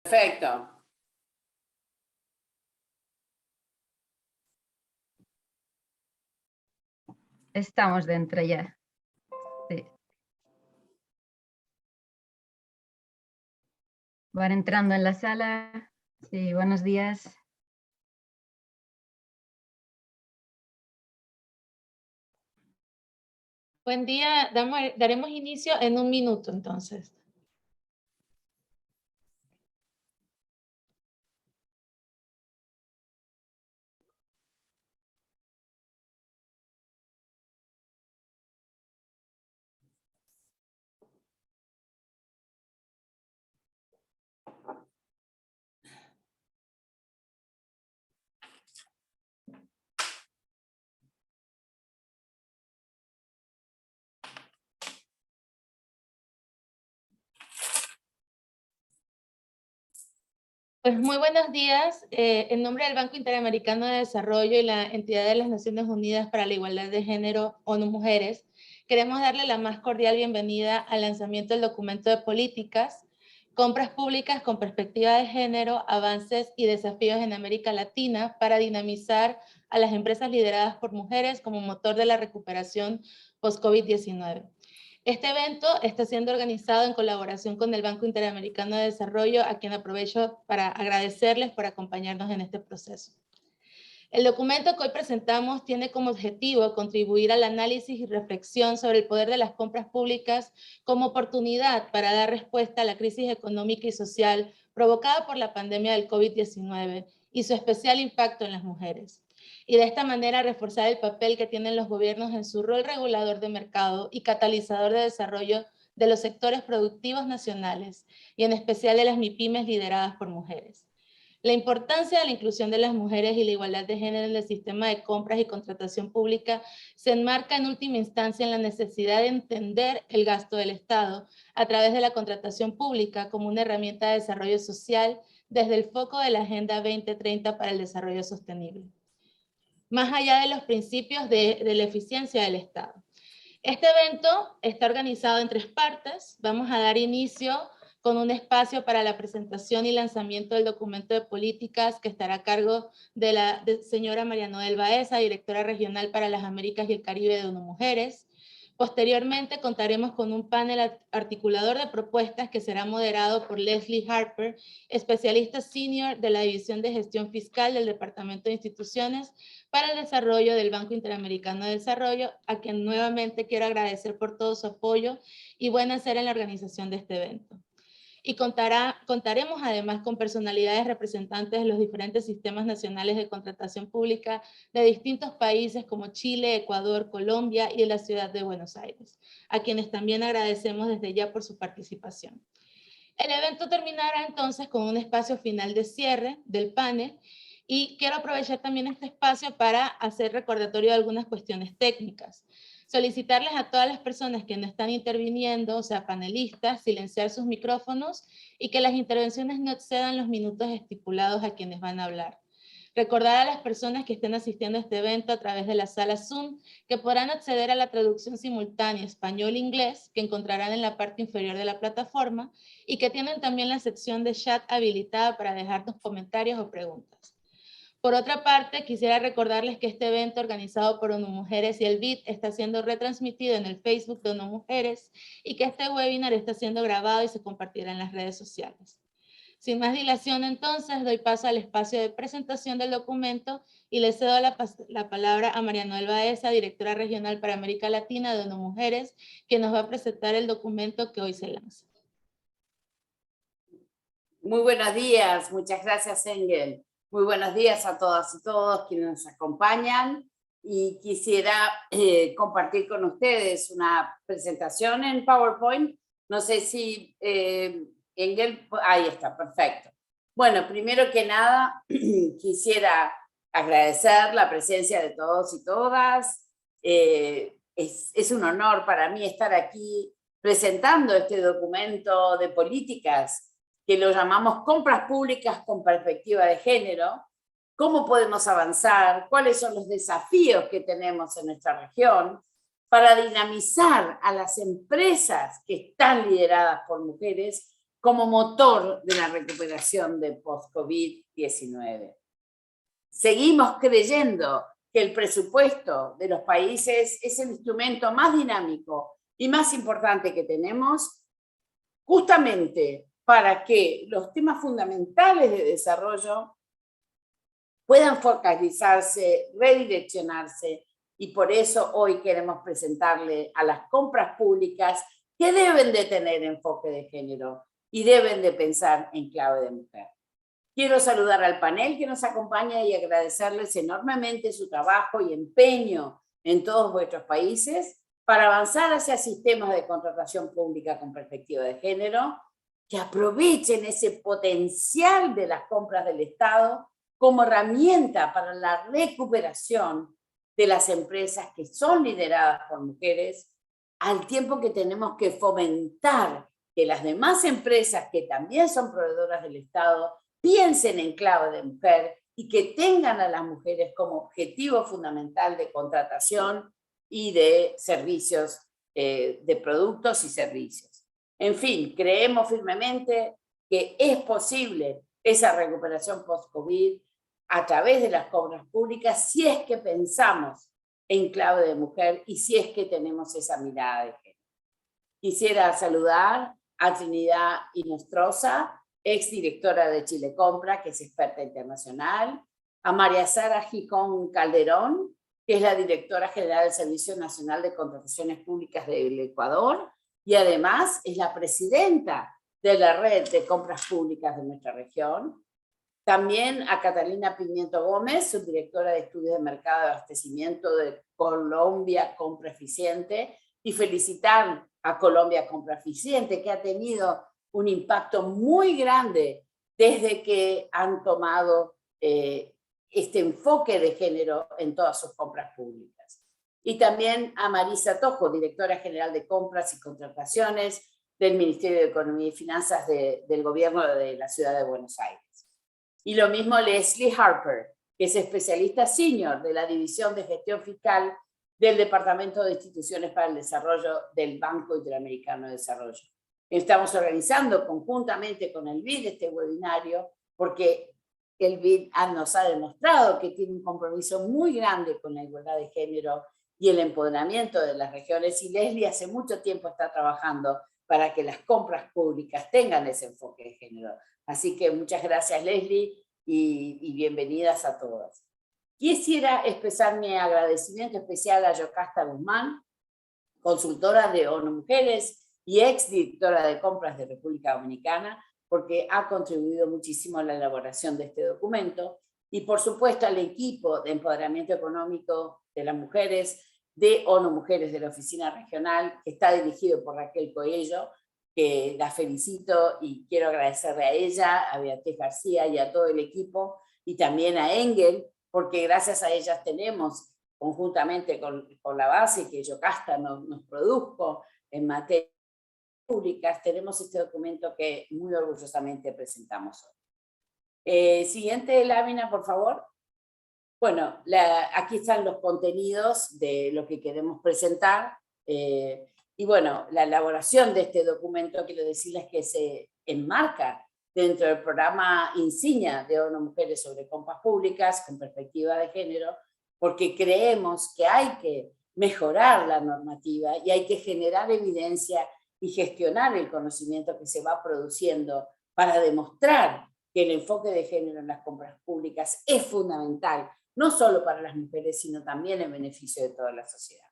Perfecto. Estamos dentro ya. Sí. Van entrando en la sala. Sí, buenos días. Buen día, daremos inicio en un minuto entonces. Pues muy buenos días. En nombre del Banco Interamericano de Desarrollo y la Entidad de las Naciones Unidas para la Igualdad de Género, ONU Mujeres, queremos darle la más cordial bienvenida al lanzamiento del documento de políticas, compras públicas con perspectiva de género, avances y desafíos en América Latina para dinamizar a las empresas lideradas por mujeres como motor de la recuperación post-COVID-19. Este evento está siendo organizado en colaboración con el Banco Interamericano de Desarrollo, a quien aprovecho para agradecerles por acompañarnos en este proceso. El documento que hoy presentamos tiene como objetivo contribuir al análisis y reflexión sobre el poder de las compras públicas como oportunidad para dar respuesta a la crisis económica y social provocada por la pandemia del COVID-19 y su especial impacto en las mujeres. Y de esta manera reforzar el papel que tienen los gobiernos en su rol regulador de mercado y catalizador de desarrollo de los sectores productivos nacionales, y en especial de las MIPYMES lideradas por mujeres. La importancia de la inclusión de las mujeres y la igualdad de género en el sistema de compras y contratación pública se enmarca en última instancia en la necesidad de entender el gasto del Estado a través de la contratación pública como una herramienta de desarrollo social desde el foco de la Agenda 2030 para el Desarrollo Sostenible, más allá de los principios de la eficiencia del Estado. Este evento está organizado en 3 partes. Vamos a dar inicio con un espacio para la presentación y lanzamiento del documento de políticas que estará a cargo de la señora María Noel Baeza, directora regional para las Américas y el Caribe de ONU Mujeres. Posteriormente contaremos con un panel articulador de propuestas que será moderado por Leslie Harper, especialista senior de la División de Gestión Fiscal del Departamento de Instituciones para el Desarrollo del Banco Interamericano de Desarrollo, a quien nuevamente quiero agradecer por todo su apoyo y buen hacer en la organización de este evento. Y contaremos además con personalidades representantes de los diferentes sistemas nacionales de contratación pública de distintos países como Chile, Ecuador, Colombia y de la ciudad de Buenos Aires, a quienes también agradecemos desde ya por su participación. El evento terminará entonces con un espacio final de cierre del panel, y quiero aprovechar también este espacio para hacer recordatorio de algunas cuestiones técnicas. Solicitarles a todas las personas que no están interviniendo, o sea, panelistas, silenciar sus micrófonos y que las intervenciones no excedan los minutos estipulados a quienes van a hablar. Recordar a las personas que estén asistiendo a este evento a través de la sala Zoom que podrán acceder a la traducción simultánea español-inglés que encontrarán en la parte inferior de la plataforma y que tienen también la sección de chat habilitada para dejarnos comentarios o preguntas. Por otra parte, quisiera recordarles que este evento organizado por ONU Mujeres y el BID está siendo retransmitido en el Facebook de ONU Mujeres y que este webinar está siendo grabado y se compartirá en las redes sociales. Sin más dilación, entonces, doy paso al espacio de presentación del documento y le cedo la palabra a María Noel Baeza, directora regional para América Latina de ONU Mujeres, que nos va a presentar el documento que hoy se lanza. Muy buenos días, muchas gracias, Engel. Muy buenos días a todas y todos quienes nos acompañan, y quisiera compartir con ustedes una presentación en PowerPoint. No sé si Engel, ahí está, perfecto. Bueno, primero que nada, quisiera agradecer la presencia de todos y todas. Es un honor para mí estar aquí presentando este documento de políticas que lo llamamos compras públicas con perspectiva de género. ¿Cómo podemos avanzar? ¿Cuáles son los desafíos que tenemos en nuestra región para dinamizar a las empresas que están lideradas por mujeres como motor de la recuperación de post-COVID-19. Seguimos creyendo que el presupuesto de los países es el instrumento más dinámico y más importante que tenemos, justamente para que los temas fundamentales de desarrollo puedan focalizarse, redireccionarse, y por eso hoy queremos presentarle a las compras públicas que deben de tener enfoque de género y deben de pensar en clave de mujer. Quiero saludar al panel que nos acompaña y agradecerles enormemente su trabajo y empeño en todos vuestros países para avanzar hacia sistemas de contratación pública con perspectiva de género, que aprovechen ese potencial de las compras del Estado como herramienta para la recuperación de las empresas que son lideradas por mujeres, al tiempo que tenemos que fomentar que las demás empresas que también son proveedoras del Estado piensen en clave de mujer y que tengan a las mujeres como objetivo fundamental de contratación y de servicios, de productos y servicios. En fin, creemos firmemente que es posible esa recuperación post-COVID a través de las compras públicas si es que pensamos en clave de mujer y si es que tenemos esa mirada de género. Quisiera saludar a Trinidad Inostroza, exdirectora de Chile Compra, que es experta internacional, a María Sara Gijón Calderón, que es la directora general del Servicio Nacional de Contrataciones Públicas del Ecuador, y además es la presidenta de la red de compras públicas de nuestra región. También a Catalina Pimiento Gómez, subdirectora de Estudios de Mercado de Abastecimiento de Colombia Compra Eficiente, y felicitar a Colombia Compra Eficiente, que ha tenido un impacto muy grande desde que han tomado este enfoque de género en todas sus compras públicas. Y también a Marisa Tojo, directora general de Compras y Contrataciones del Ministerio de Economía y Finanzas del Gobierno de la Ciudad de Buenos Aires. Y lo mismo Leslie Harper, que es especialista senior de la División de Gestión Fiscal del Departamento de Instituciones para el Desarrollo del Banco Interamericano de Desarrollo. Estamos organizando conjuntamente con el BID este webinario porque el BID nos ha demostrado que tiene un compromiso muy grande con la igualdad de género y el empoderamiento de las regiones, y Leslie hace mucho tiempo está trabajando para que las compras públicas tengan ese enfoque de género. Así que muchas gracias, Leslie, y bienvenidas a todas. Quisiera expresar mi agradecimiento especial a Yocasta Guzmán, consultora de ONU Mujeres y exdirectora de compras de República Dominicana, porque ha contribuido muchísimo a la elaboración de este documento, y por supuesto al equipo de empoderamiento económico de las mujeres de ONU Mujeres de la Oficina Regional, que está dirigido por Raquel Coello, que la felicito y quiero agradecerle a ella, a Beatriz García y a todo el equipo, y también a Engel, porque gracias a ellas tenemos, conjuntamente con la base que Yocasta nos produjo en materia públicas, tenemos este documento que muy orgullosamente presentamos hoy. Siguiente lámina, por favor. Bueno, aquí están los contenidos de lo que queremos presentar. Y bueno, la elaboración de este documento, quiero decirles que se enmarca dentro del programa insignia de ONU Mujeres sobre compras públicas con perspectiva de género, porque creemos que hay que mejorar la normativa y hay que generar evidencia y gestionar el conocimiento que se va produciendo para demostrar que el enfoque de género en las compras públicas es fundamental, no solo para las mujeres, sino también en beneficio de toda la sociedad.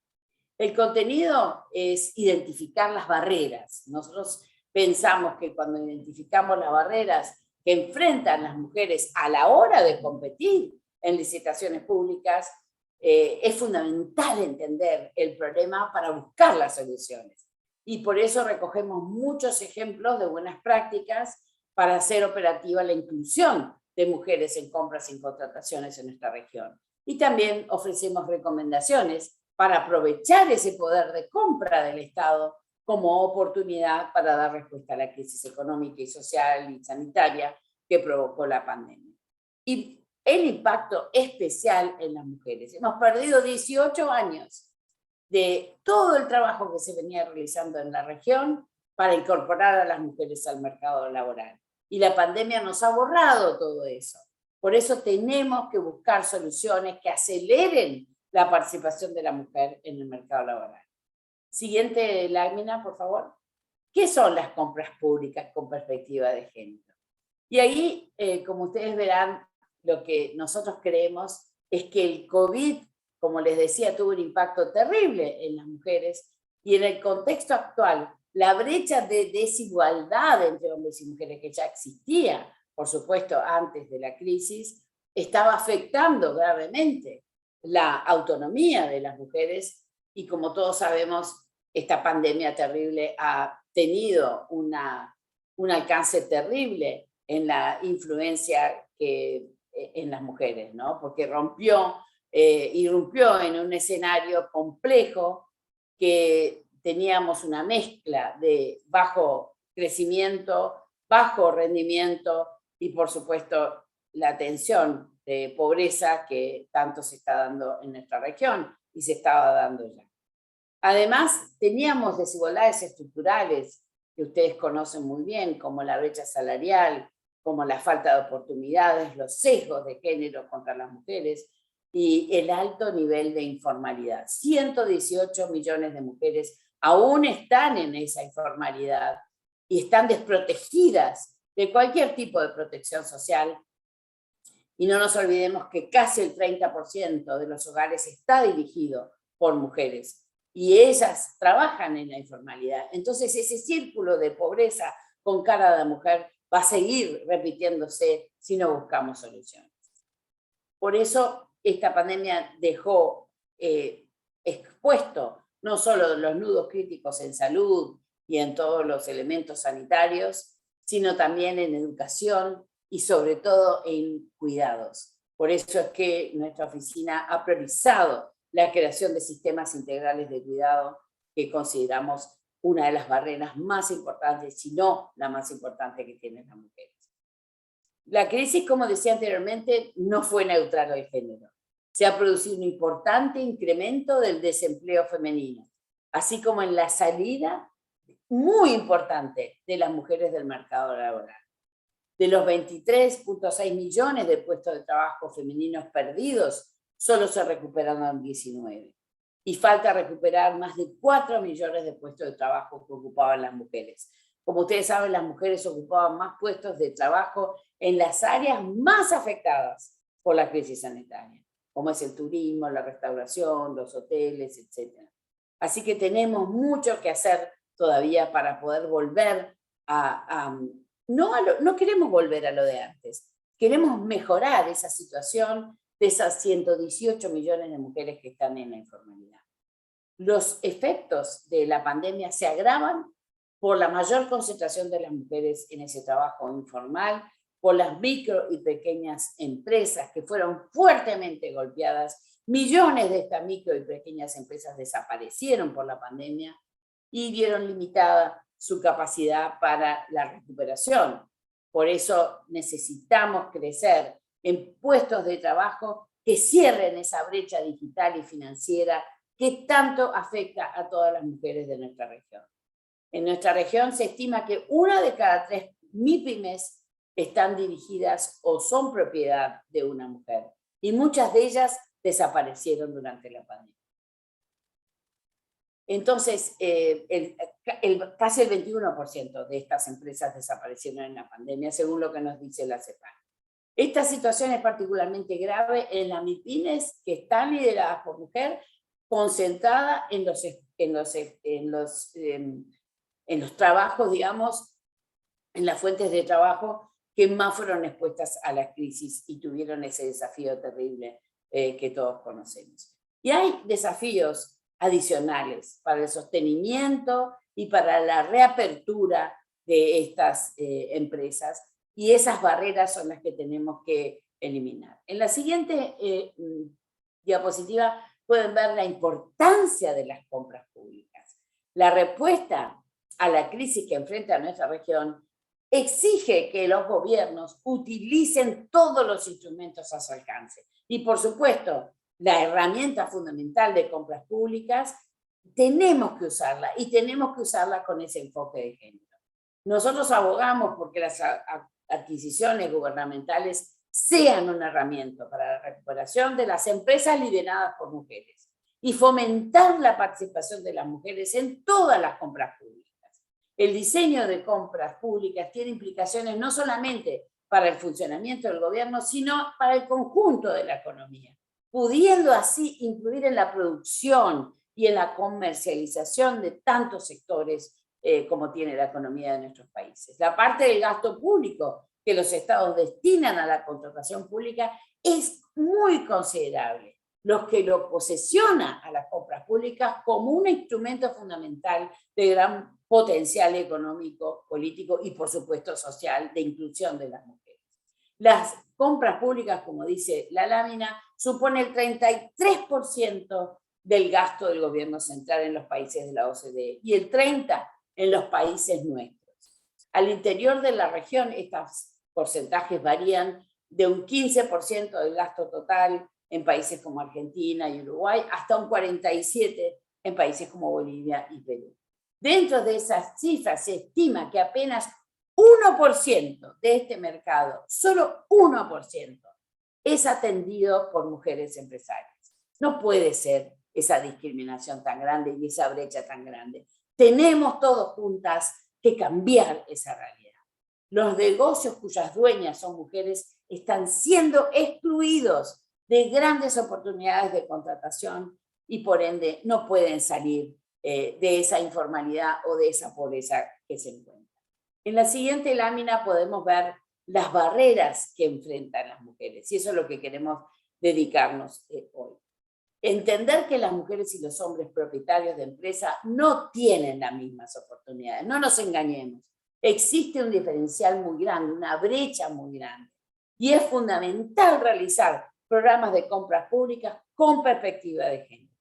El contenido es identificar las barreras. Nosotros pensamos que cuando identificamos las barreras que enfrentan las mujeres a la hora de competir en licitaciones públicas, es fundamental entender el problema para buscar las soluciones. Y por eso recogemos muchos ejemplos de buenas prácticas para hacer operativa la inclusión de mujeres en compras y contrataciones en nuestra región. Y también ofrecemos recomendaciones para aprovechar ese poder de compra del Estado como oportunidad para dar respuesta a la crisis económica y social y sanitaria que provocó la pandemia. Y el impacto especial en las mujeres. Hemos perdido 18 años de todo el trabajo que se venía realizando en la región para incorporar a las mujeres al mercado laboral. Y la pandemia nos ha borrado todo eso. Por eso tenemos que buscar soluciones que aceleren la participación de la mujer en el mercado laboral. Siguiente lámina, por favor. ¿Qué son las compras públicas con perspectiva de género? Y ahí, como ustedes verán, lo que nosotros creemos es que el COVID, como les decía, tuvo un impacto terrible en las mujeres, y en el contexto actual, la brecha de desigualdad entre hombres y mujeres que ya existía, por supuesto, antes de la crisis, estaba afectando gravemente la autonomía de las mujeres, y como todos sabemos, esta pandemia terrible ha tenido un alcance terrible en la influencia en las mujeres, ¿no? Porque irrumpió en un escenario complejo que teníamos una mezcla de bajo crecimiento, bajo rendimiento y, por supuesto, la tensión de pobreza que tanto se está dando en nuestra región y se estaba dando ya. Además, teníamos desigualdades estructurales que ustedes conocen muy bien, como la brecha salarial, como la falta de oportunidades, los sesgos de género contra las mujeres y el alto nivel de informalidad. 118 millones de mujeres aún están en esa informalidad y están desprotegidas de cualquier tipo de protección social. Y no nos olvidemos que casi el 30% de los hogares está dirigido por mujeres y ellas trabajan en la informalidad. Entonces ese círculo de pobreza con cara de mujer va a seguir repitiéndose si no buscamos soluciones. Por eso esta pandemia dejó expuesto no solo los nudos críticos en salud y en todos los elementos sanitarios, sino también en educación y sobre todo en cuidados. Por eso es que nuestra oficina ha priorizado la creación de sistemas integrales de cuidado, que consideramos una de las barreras más importantes, si no la más importante que tienen las mujeres. La crisis, como decía anteriormente, no fue neutral al género. Se ha producido un importante incremento del desempleo femenino, así como en la salida muy importante de las mujeres del mercado laboral. De los 23.6 millones de puestos de trabajo femeninos perdidos, solo se recuperaron 19. Y falta recuperar más de 4 millones de puestos de trabajo que ocupaban las mujeres. Como ustedes saben, las mujeres ocupaban más puestos de trabajo en las áreas más afectadas por la crisis sanitaria, como es el turismo, la restauración, los hoteles, etc. Así que tenemos mucho que hacer todavía para poder volver no queremos volver a lo de antes, queremos mejorar esa situación de esas 118 millones de mujeres que están en la informalidad. Los efectos de la pandemia se agravan por la mayor concentración de las mujeres en ese trabajo informal, por las micro y pequeñas empresas que fueron fuertemente golpeadas. Millones de estas micro y pequeñas empresas desaparecieron por la pandemia y vieron limitada su capacidad para la recuperación. Por eso necesitamos crecer en puestos de trabajo que cierren esa brecha digital y financiera que tanto afecta a todas las mujeres de nuestra región. En nuestra región se estima que 1 de cada 3 MIPYMES están dirigidas o son propiedad de una mujer, y muchas de ellas desaparecieron durante la pandemia. Entonces, casi el 21% de estas empresas desaparecieron en la pandemia, según lo que nos dice la CEPAL. Esta situación es particularmente grave en las MIPYMES que están lideradas por mujeres, concentrada en los trabajos, digamos, en las fuentes de trabajo que más fueron expuestas a la crisis y tuvieron ese desafío terrible que todos conocemos. Y hay desafíos adicionales para el sostenimiento y para la reapertura de estas empresas, y esas barreras son las que tenemos que eliminar. En la siguiente diapositiva pueden ver la importancia de las compras públicas. La respuesta a la crisis que enfrenta nuestra región exige que los gobiernos utilicen todos los instrumentos a su alcance. Y por supuesto, la herramienta fundamental de compras públicas tenemos que usarla y tenemos que usarla con ese enfoque de género. Nosotros abogamos porque las adquisiciones gubernamentales sean una herramienta para la recuperación de las empresas lideradas por mujeres y fomentar la participación de las mujeres en todas las compras públicas. El diseño de compras públicas tiene implicaciones no solamente para el funcionamiento del gobierno, sino para el conjunto de la economía, pudiendo así incluir en la producción y en la comercialización de tantos sectores como tiene la economía de nuestros países. La parte del gasto público que los estados destinan a la contratación pública es muy considerable, lo que lo posesiona a las compras públicas como un instrumento fundamental de gran potencial económico, político y, por supuesto, social, de inclusión de las mujeres. Las compras públicas, como dice la lámina, supone el 33% del gasto del gobierno central en los países de la OCDE y el 30% en los países nuestros. Al interior de la región, estos porcentajes varían de un 15% del gasto total en países como Argentina y Uruguay, hasta un 47% en países como Bolivia y Perú. Dentro de esas cifras se estima que apenas 1% de este mercado, solo 1%, es atendido por mujeres empresarias. No puede ser esa discriminación tan grande y esa brecha tan grande. Tenemos todos juntas que cambiar esa realidad. Los negocios cuyas dueñas son mujeres están siendo excluidos de grandes oportunidades de contratación y por ende no pueden salir de esa informalidad o de esa pobreza que se encuentran. En la siguiente lámina podemos ver las barreras que enfrentan las mujeres y eso es lo que queremos dedicarnos hoy. Entender que las mujeres y los hombres propietarios de empresas no tienen las mismas oportunidades. No nos engañemos. Existe un diferencial muy grande, una brecha muy grande. Y es fundamental realizar programas de compras públicas con perspectiva de género.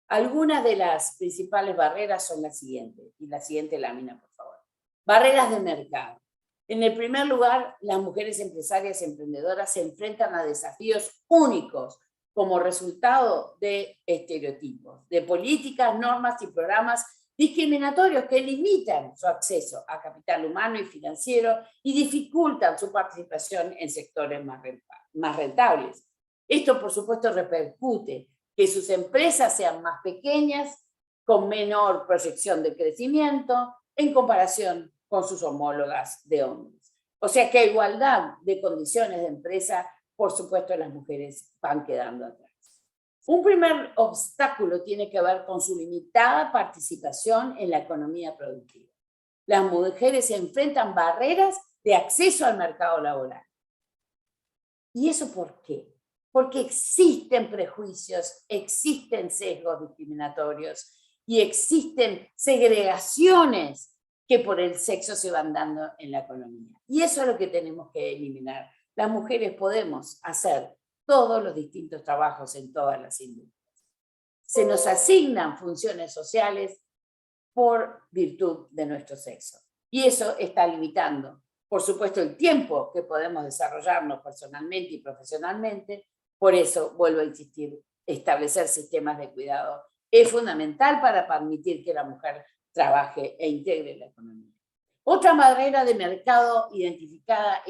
Algunas de las principales barreras son las siguientes. Y la siguiente lámina, por favor. Barreras de mercado. En el primer lugar, las mujeres empresarias y emprendedoras se enfrentan a desafíos únicos como resultado de estereotipos, de políticas, normas y programas discriminatorios que limitan su acceso a capital humano y financiero y dificultan su participación en sectores más rentables. Esto, por supuesto, repercute que sus empresas sean más pequeñas, con menor proyección de crecimiento, en comparación con sus homólogas de hombres. O sea que a igualdad de condiciones de empresa, por supuesto, las mujeres van quedando atrás. Un primer obstáculo tiene que ver con su limitada participación en la economía productiva. Las mujeres se enfrentan barreras de acceso al mercado laboral. ¿Y eso por qué? Porque existen prejuicios, existen sesgos discriminatorios y existen segregaciones que por el sexo se van dando en la economía. Y eso es lo que tenemos que eliminar. Las mujeres podemos hacer todos los distintos trabajos en todas las industrias. Se nos asignan funciones sociales por virtud de nuestro sexo. Y eso está limitando, por supuesto, el tiempo que podemos desarrollarnos personalmente y profesionalmente. Por eso, vuelvo a insistir, establecer sistemas de cuidado es fundamental para permitir que la mujer trabaje e integre la economía. Otra barrera de mercado identificada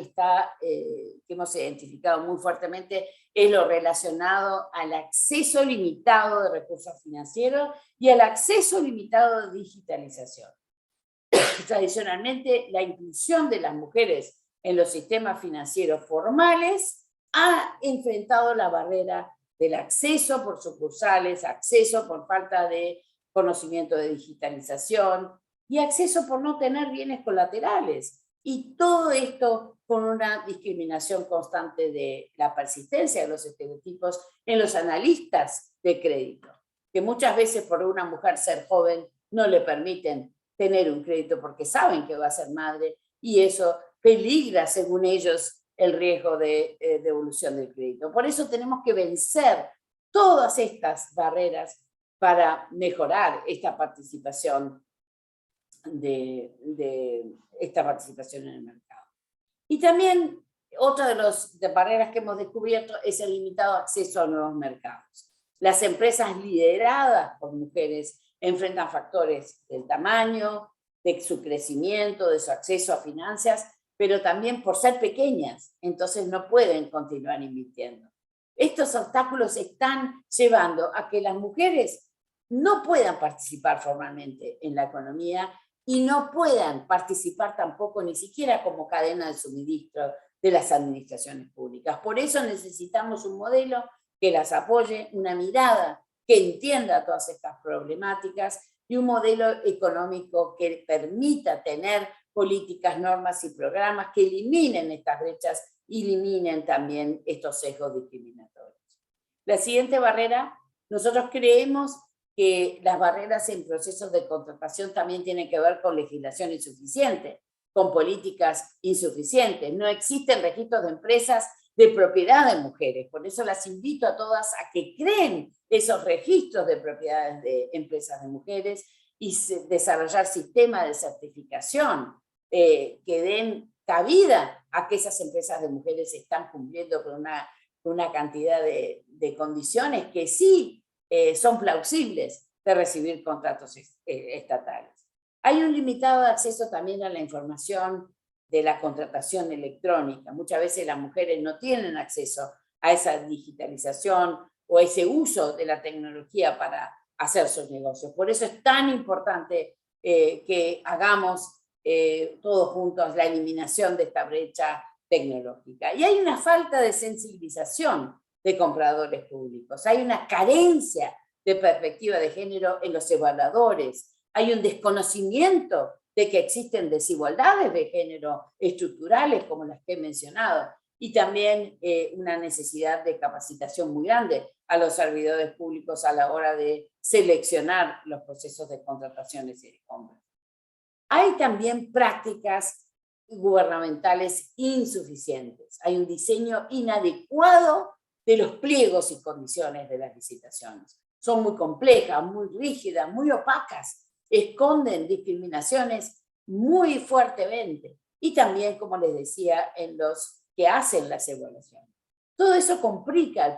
que hemos identificado muy fuertemente es lo relacionado al acceso limitado de recursos financieros y al acceso limitado de digitalización. Tradicionalmente, la inclusión de las mujeres en los sistemas financieros formales ha enfrentado la barrera del acceso por sucursales, acceso por falta de conocimiento de digitalización, y acceso por no tener bienes colaterales. Y todo esto con una discriminación constante de la persistencia de los estereotipos en los analistas de crédito, que muchas veces por una mujer ser joven no le permiten tener un crédito porque saben que va a ser madre y eso peligra, según ellos, el riesgo de devolución del crédito. Por eso tenemos que vencer todas estas barreras para mejorar esta participación esta participación en el mercado. Y también otra de las barreras que hemos descubierto es el limitado acceso a nuevos mercados. Las empresas lideradas por mujeres enfrentan factores del tamaño, de su crecimiento, de su acceso a finanzas, pero también por ser pequeñas, entonces no pueden continuar invirtiendo. Estos obstáculos están llevando a que las mujeres no puedan participar formalmente en la economía y no puedan participar tampoco ni siquiera como cadena de suministro de las administraciones públicas. Por eso necesitamos un modelo que las apoye, una mirada que entienda todas estas problemáticas y un modelo económico que permita tener políticas, normas y programas que eliminen estas brechas y eliminen también estos sesgos discriminatorios. La siguiente barrera, nosotros creemos que las barreras en procesos de contratación también tienen que ver con legislación insuficiente, con políticas insuficientes. No existen registros de empresas de propiedad de mujeres, por eso las invito a todas a que creen esos registros de propiedades de empresas de mujeres y desarrollar sistemas de certificación que den cabida a que esas empresas de mujeres están cumpliendo con una cantidad de condiciones que sí son plausibles de recibir contratos estatales. Hay un limitado acceso también a la información de la contratación electrónica. Muchas veces las mujeres no tienen acceso a esa digitalización o ese uso de la tecnología para hacer sus negocios. Por eso es tan importante que hagamos todos juntos la eliminación de esta brecha tecnológica. Y hay una falta de sensibilización de compradores públicos, hay una carencia de perspectiva de género en los evaluadores, hay un desconocimiento de que existen desigualdades de género estructurales como las que he mencionado, y también una necesidad de capacitación muy grande a los servidores públicos a la hora de seleccionar los procesos de contrataciones y de compras. Hay también prácticas gubernamentales insuficientes, hay un diseño inadecuado de los pliegos y condiciones de las licitaciones. Son muy complejas, muy rígidas, muy opacas, esconden discriminaciones muy fuertemente, y también, como les decía, en los que hacen las evaluaciones. Todo eso complica el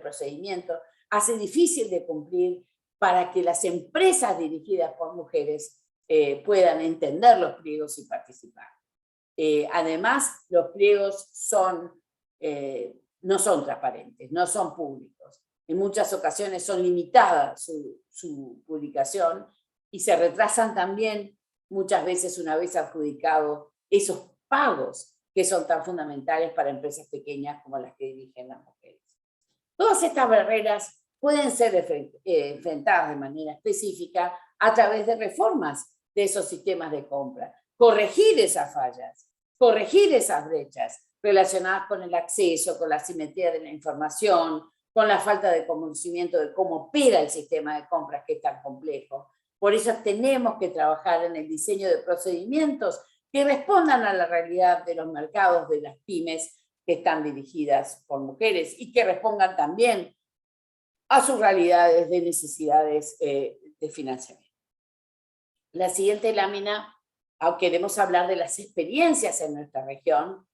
procedimiento, hace difícil de cumplir para que las empresas dirigidas por mujeres puedan entender los pliegos y participar. Además, los pliegos no son transparentes, no son públicos. En muchas ocasiones son limitadas su publicación y se retrasan también muchas veces una vez adjudicados esos pagos que son tan fundamentales para empresas pequeñas como las que dirigen las mujeres. Todas estas barreras pueden ser enfrentadas de manera específica a través de reformas de esos sistemas de compra, corregir esas fallas, corregir esas brechas relacionadas con el acceso, con la asimetría de la información, con la falta de conocimiento de cómo opera el sistema de compras que es tan complejo. Por eso tenemos que trabajar en el diseño de procedimientos que respondan a la realidad de los mercados de las pymes que están dirigidas por mujeres y que respondan también a sus realidades de necesidades de financiamiento. La siguiente lámina, queremos hablar de las experiencias en nuestra región.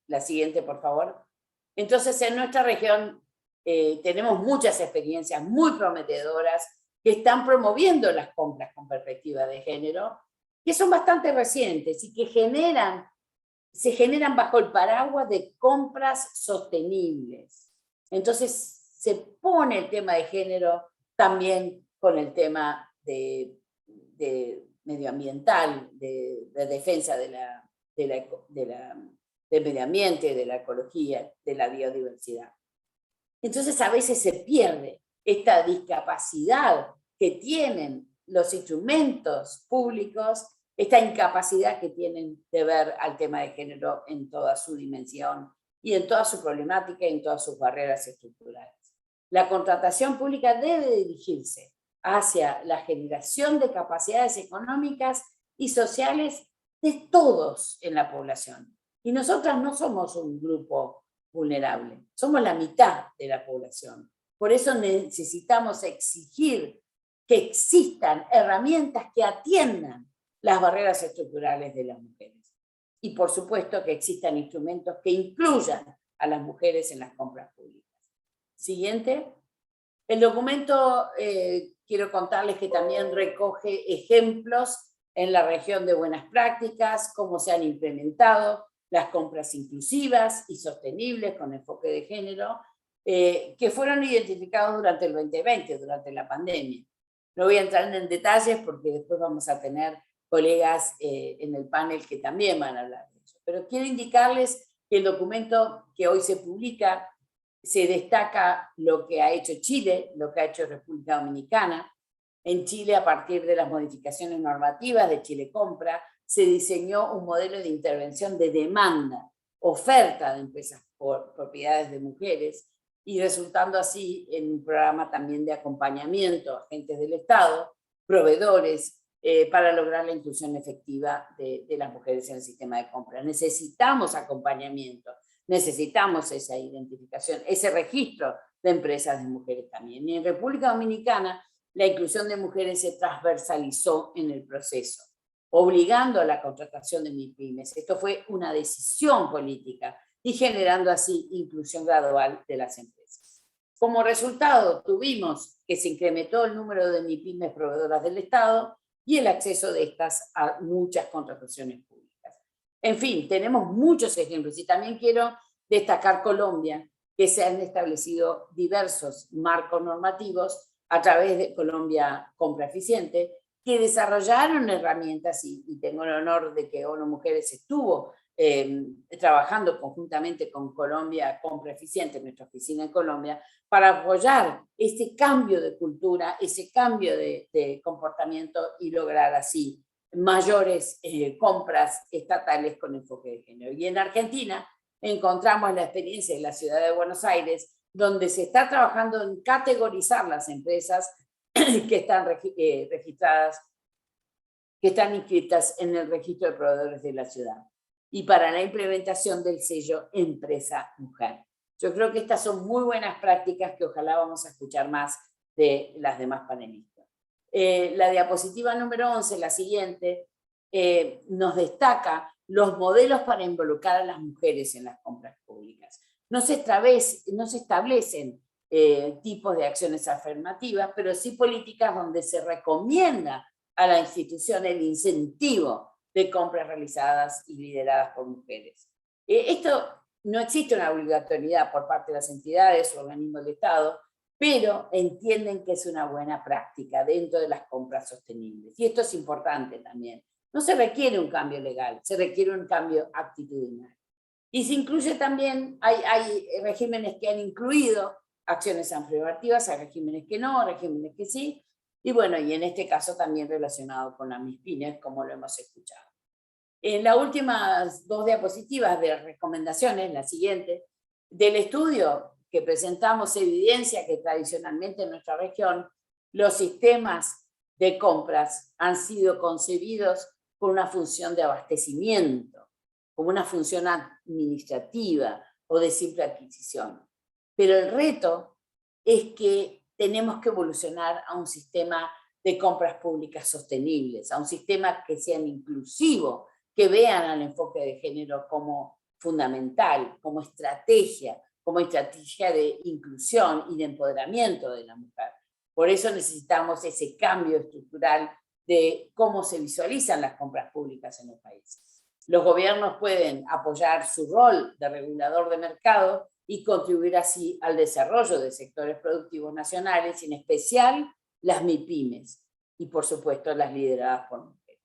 La siguiente, por favor. Entonces, en nuestra región tenemos muchas experiencias muy prometedoras que están promoviendo las compras con perspectiva de género, que son bastante recientes y que se generan bajo el paraguas de compras sostenibles. Entonces, se pone el tema de género también con el tema de medioambiental, de defensa del medio ambiente, de la ecología, de la biodiversidad. Entonces a veces se pierde esta discapacidad que tienen los instrumentos públicos, esta incapacidad que tienen de ver al tema de género en toda su dimensión y en toda su problemática y en todas sus barreras estructurales. La contratación pública debe dirigirse hacia la generación de capacidades económicas y sociales de todos en la población. Y nosotras no somos un grupo vulnerable, somos la mitad de la población. Por eso necesitamos exigir que existan herramientas que atiendan las barreras estructurales de las mujeres. Y por supuesto que existan instrumentos que incluyan a las mujeres en las compras públicas. Siguiente. El documento quiero contarles que también recoge ejemplos en la región de buenas prácticas, cómo se han implementado las compras inclusivas y sostenibles con enfoque de género, que fueron identificados durante el 2020, durante la pandemia. No voy a entrar en detalles porque después vamos a tener colegas en el panel que también van a hablar de eso. Pero quiero indicarles que el documento que hoy se publica se destaca lo que ha hecho Chile, lo que ha hecho República Dominicana. En Chile, a partir de las modificaciones normativas de Chile Compra, se diseñó un modelo de intervención de demanda, oferta de empresas por propiedades de mujeres, y resultando así en un programa también de acompañamiento a agentes del Estado, proveedores, para lograr la inclusión efectiva de las mujeres en el sistema de compra. Necesitamos acompañamiento, necesitamos esa identificación, ese registro de empresas de mujeres también. Y en República Dominicana, la inclusión de mujeres se transversalizó en el proceso, obligando a la contratación de MIPYMES. Esto fue una decisión política y generando así inclusión gradual de las empresas. Como resultado, tuvimos que se incrementó el número de MIPYMES proveedoras del Estado y el acceso de estas a muchas contrataciones públicas. En fin, tenemos muchos ejemplos y también quiero destacar Colombia, que se han establecido diversos marcos normativos a través de Colombia Compra Eficiente, que desarrollaron herramientas, y tengo el honor de que ONU Mujeres estuvo trabajando conjuntamente con Colombia Compra Eficiente, nuestra oficina en Colombia, para apoyar este cambio de cultura, ese cambio de comportamiento y lograr así mayores compras estatales con enfoque de género. Y en Argentina encontramos la experiencia en la ciudad de Buenos Aires, donde se está trabajando en categorizar las empresas que están registradas, que están inscritas en el registro de proveedores de la ciudad, y para la implementación del sello Empresa Mujer. Yo creo que estas son muy buenas prácticas que ojalá vamos a escuchar más de las demás panelistas. La diapositiva número 11, la siguiente, nos destaca los modelos para involucrar a las mujeres en las compras públicas. No se establecen tipos de acciones afirmativas, pero sí políticas donde se recomienda a la institución el incentivo de compras realizadas y lideradas por mujeres. Esto no existe una obligatoriedad por parte de las entidades o organismos del Estado, pero entienden que es una buena práctica dentro de las compras sostenibles. Y esto es importante también. No se requiere un cambio legal, se requiere un cambio actitudinal. Y se incluye también, hay regímenes que han incluido acciones afirmativas, hay regímenes que no, regímenes que sí, y bueno, y en este caso también relacionado con las MIPYMES, como lo hemos escuchado. En las últimas dos diapositivas de recomendaciones, la siguiente, del estudio que presentamos se evidencia que tradicionalmente en nuestra región los sistemas de compras han sido concebidos con una función de abastecimiento, como una función administrativa o de simple adquisición. Pero el reto es que tenemos que evolucionar a un sistema de compras públicas sostenibles, a un sistema que sea inclusivo, que vean al enfoque de género como fundamental, como estrategia de inclusión y de empoderamiento de la mujer. Por eso necesitamos ese cambio estructural de cómo se visualizan las compras públicas en los países. Los gobiernos pueden apoyar su rol de regulador de mercado y contribuir así al desarrollo de sectores productivos nacionales, en especial las MIPYMES y por supuesto las lideradas por mujeres.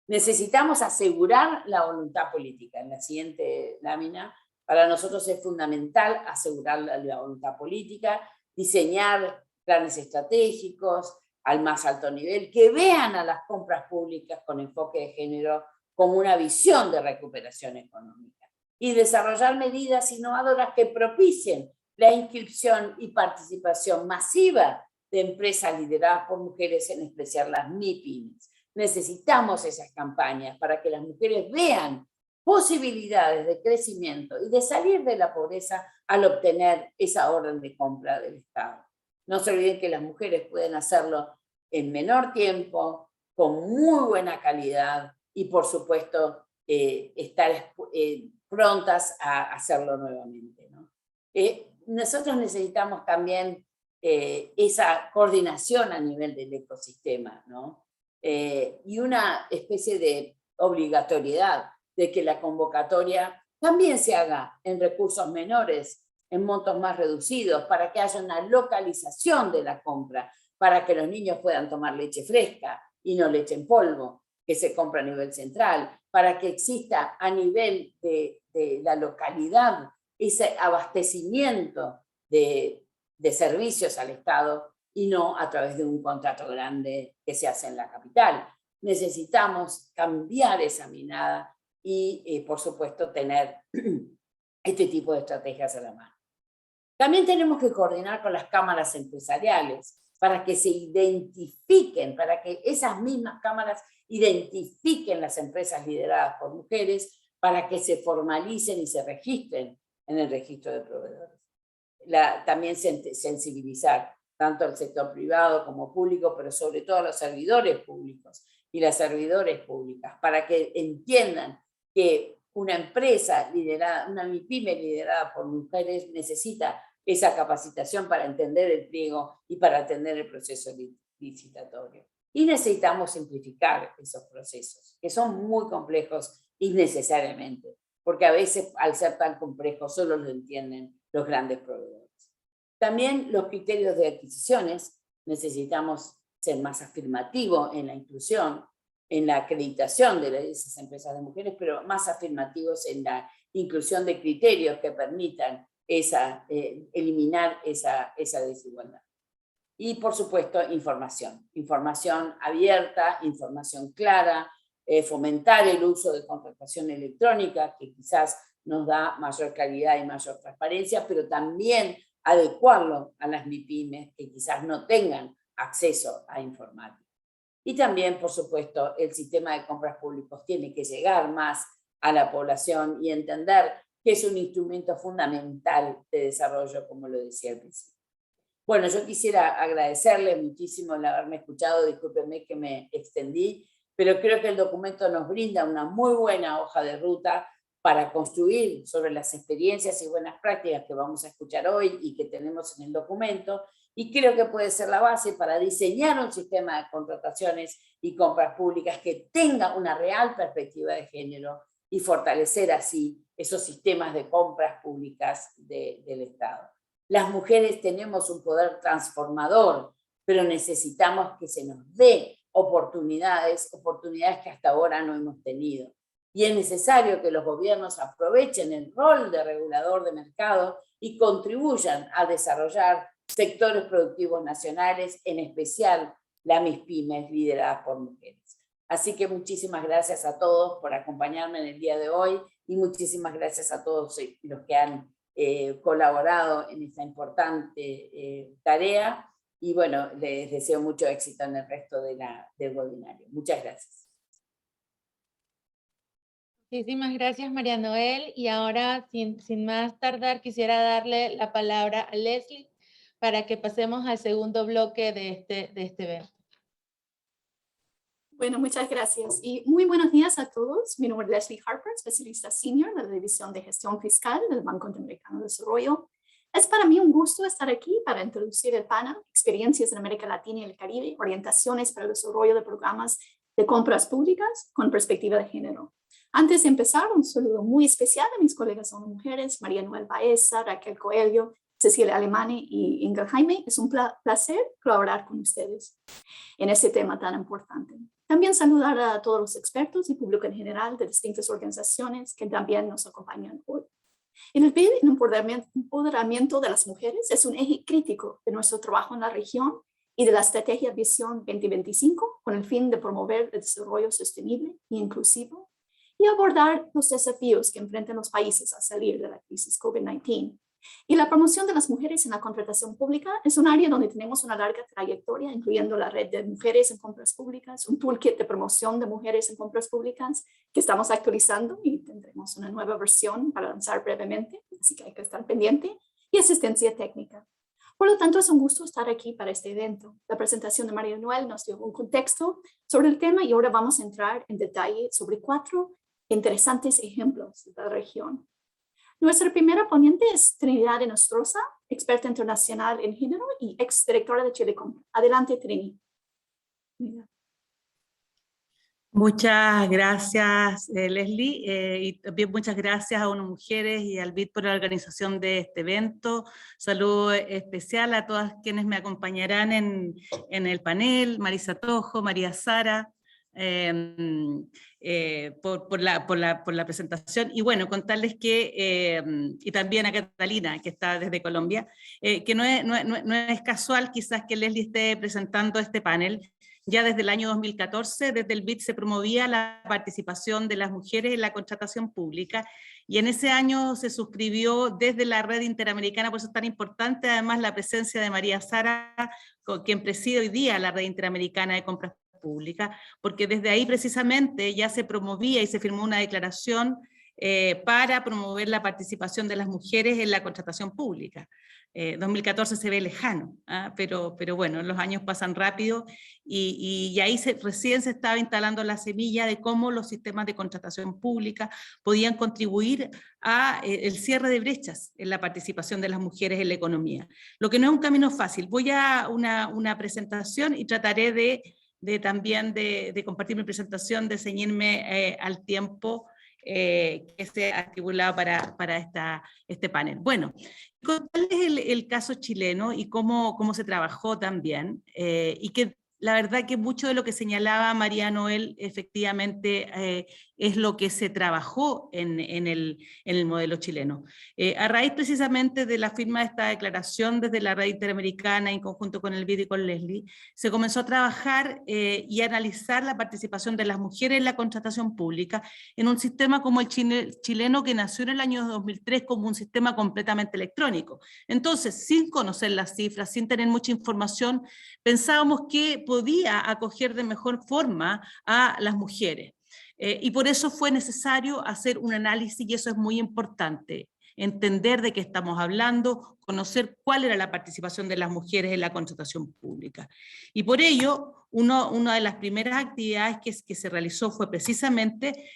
Necesitamos asegurar la voluntad política. En la siguiente lámina, para nosotros es fundamental asegurar la voluntad política, diseñar planes estratégicos al más alto nivel, que vean a las compras públicas con enfoque de género como una visión de recuperación económica y desarrollar medidas innovadoras que propicien la inscripción y participación masiva de empresas lideradas por mujeres, en especial las MIPYMES. Necesitamos esas campañas para que las mujeres vean posibilidades de crecimiento y de salir de la pobreza al obtener esa orden de compra del Estado. No se olviden que las mujeres pueden hacerlo en menor tiempo, con muy buena calidad y por supuesto estar prontas a hacerlo nuevamente, ¿no? Nosotros necesitamos también esa coordinación a nivel del ecosistema, ¿no? Y una especie de obligatoriedad de que la convocatoria también se haga en recursos menores, en montos más reducidos, para que haya una localización de la compra, para que los niños puedan tomar leche fresca y no leche en polvo, que se compra a nivel central, para que exista a nivel de la localidad ese abastecimiento de servicios al Estado y no a través de un contrato grande que se hace en la capital. Necesitamos cambiar esa mirada y por supuesto, tener este tipo de estrategias a la mano. También tenemos que coordinar con las cámaras empresariales para que se identifiquen, para que esas mismas cámaras identifiquen las empresas lideradas por mujeres, para que se formalicen y se registren en el registro de proveedores. También sensibilizar tanto al sector privado como público, pero sobre todo a los servidores públicos y las servidoras públicas, para que entiendan que una empresa liderada, una MIPYME liderada por mujeres necesita esa capacitación para entender el pliego y para atender el proceso licitatorio. Y necesitamos simplificar esos procesos, que son muy complejos innecesariamente, porque a veces al ser tan complejos solo lo entienden los grandes proveedores. También los criterios de adquisiciones, necesitamos ser más afirmativos en la inclusión, en la acreditación de esas empresas de mujeres, pero más afirmativos en la inclusión de criterios que permitan eliminar esa desigualdad. Y por supuesto, información abierta, información clara, fomentar el uso de contratación electrónica, que quizás nos da mayor calidad y mayor transparencia, pero también adecuarlo a las MIPYMES que quizás no tengan acceso a informática. Y también, por supuesto, el sistema de compras públicos tiene que llegar más a la población y entender que es un instrumento fundamental de desarrollo, como lo decía al principio. Bueno, yo quisiera agradecerle muchísimo el haberme escuchado, discúlpenme que me extendí, pero creo que el documento nos brinda una muy buena hoja de ruta para construir sobre las experiencias y buenas prácticas que vamos a escuchar hoy y que tenemos en el documento, y creo que puede ser la base para diseñar un sistema de contrataciones y compras públicas que tenga una real perspectiva de género y fortalecer así esos sistemas de compras públicas del Estado. Las mujeres tenemos un poder transformador, pero necesitamos que se nos dé oportunidades que hasta ahora no hemos tenido. Y es necesario que los gobiernos aprovechen el rol de regulador de mercado y contribuyan a desarrollar sectores productivos nacionales, en especial las MIPYMES lideradas por mujeres. Así que muchísimas gracias a todos por acompañarme en el día de hoy y muchísimas gracias a todos los que han colaborado en esta importante tarea. Y bueno, les deseo mucho éxito en el resto del webinario. Muchas gracias. Muchísimas gracias, María Noel. Y ahora, sin más tardar, quisiera darle la palabra a Leslie para que pasemos al segundo bloque de este evento. Bueno, muchas gracias y muy buenos días a todos. Mi nombre es Leslie Harper, especialista senior de la División de Gestión Fiscal del Banco Interamericano de Desarrollo. Es para mí un gusto estar aquí para introducir el panel Experiencias en América Latina y el Caribe, orientaciones para el desarrollo de programas de compras públicas con perspectiva de género. Antes de empezar, un saludo muy especial a mis colegas hombres mujeres, María Noel Baeza, Raquel Coelho, Cecilia Alemani y Ingrid Jaime. Es un placer colaborar con ustedes en este tema tan importante. También saludar a todos los expertos y público en general de distintas organizaciones que también nos acompañan hoy. El empoderamiento de las mujeres es un eje crítico de nuestro trabajo en la región y de la estrategia Visión 2025 con el fin de promover el desarrollo sostenible y inclusivo y abordar los desafíos que enfrentan los países a salir de la crisis COVID-19. Y la promoción de las mujeres en la contratación pública es un área donde tenemos una larga trayectoria, incluyendo la red de mujeres en compras públicas, un toolkit de promoción de mujeres en compras públicas que estamos actualizando y tendremos una nueva versión para lanzar brevemente, así que hay que estar pendiente, y asistencia técnica. Por lo tanto, es un gusto estar aquí para este evento. La presentación de María Noel nos dio un contexto sobre el tema y ahora vamos a entrar en detalle sobre 4 interesantes ejemplos de la región. Nuestra primera ponente es Trinidad Nostroza, experta internacional en género y exdirectora de Chile Compra. Adelante, Trini. Muchas gracias, Leslie, y también muchas gracias a ONU Mujeres y al BID por la organización de este evento. Saludo especial a todas quienes me acompañarán en el panel, Marisa Tojo, María Sara, por la presentación, y bueno, contarles que, y también a Catalina, que está desde Colombia, que no es casual quizás que Leslie esté presentando este panel. Ya desde el año 2014, desde el BID se promovía la participación de las mujeres en la contratación pública, y en ese año se suscribió desde la Red Interamericana, por eso es tan importante además la presencia de María Sara, quien preside hoy día la Red Interamericana de Compras Públicas, porque desde ahí precisamente ya se promovía y se firmó una declaración para promover la participación de las mujeres en la contratación pública. 2014 se ve lejano, pero bueno, los años pasan rápido, y ahí recién se estaba instalando la semilla de cómo los sistemas de contratación pública podían contribuir a el cierre de brechas en la participación de las mujeres en la economía. Lo que no es un camino fácil. Voy a una presentación y trataré también de compartir mi presentación, de ceñirme al tiempo que se ha estipulado para este panel. Bueno, contarles el caso chileno y cómo se trabajó también, y que la verdad que mucho de lo que señalaba María Noel efectivamente es lo que se trabajó en el modelo chileno. A raíz precisamente de la firma de esta declaración desde la Red Interamericana en conjunto con el BID y con Leslie, se comenzó a trabajar y analizar la participación de las mujeres en la contratación pública en un sistema como el chileno, que nació en el año 2003 como un sistema completamente electrónico. Entonces, sin conocer las cifras, sin tener mucha información, pensábamos que podía acoger de mejor forma a las mujeres. Y por eso fue necesario hacer un análisis, y eso es muy importante, entender de qué estamos hablando, conocer cuál era la participación de las mujeres en la contratación pública. Y por ello, una de las primeras actividades que se realizó fue precisamente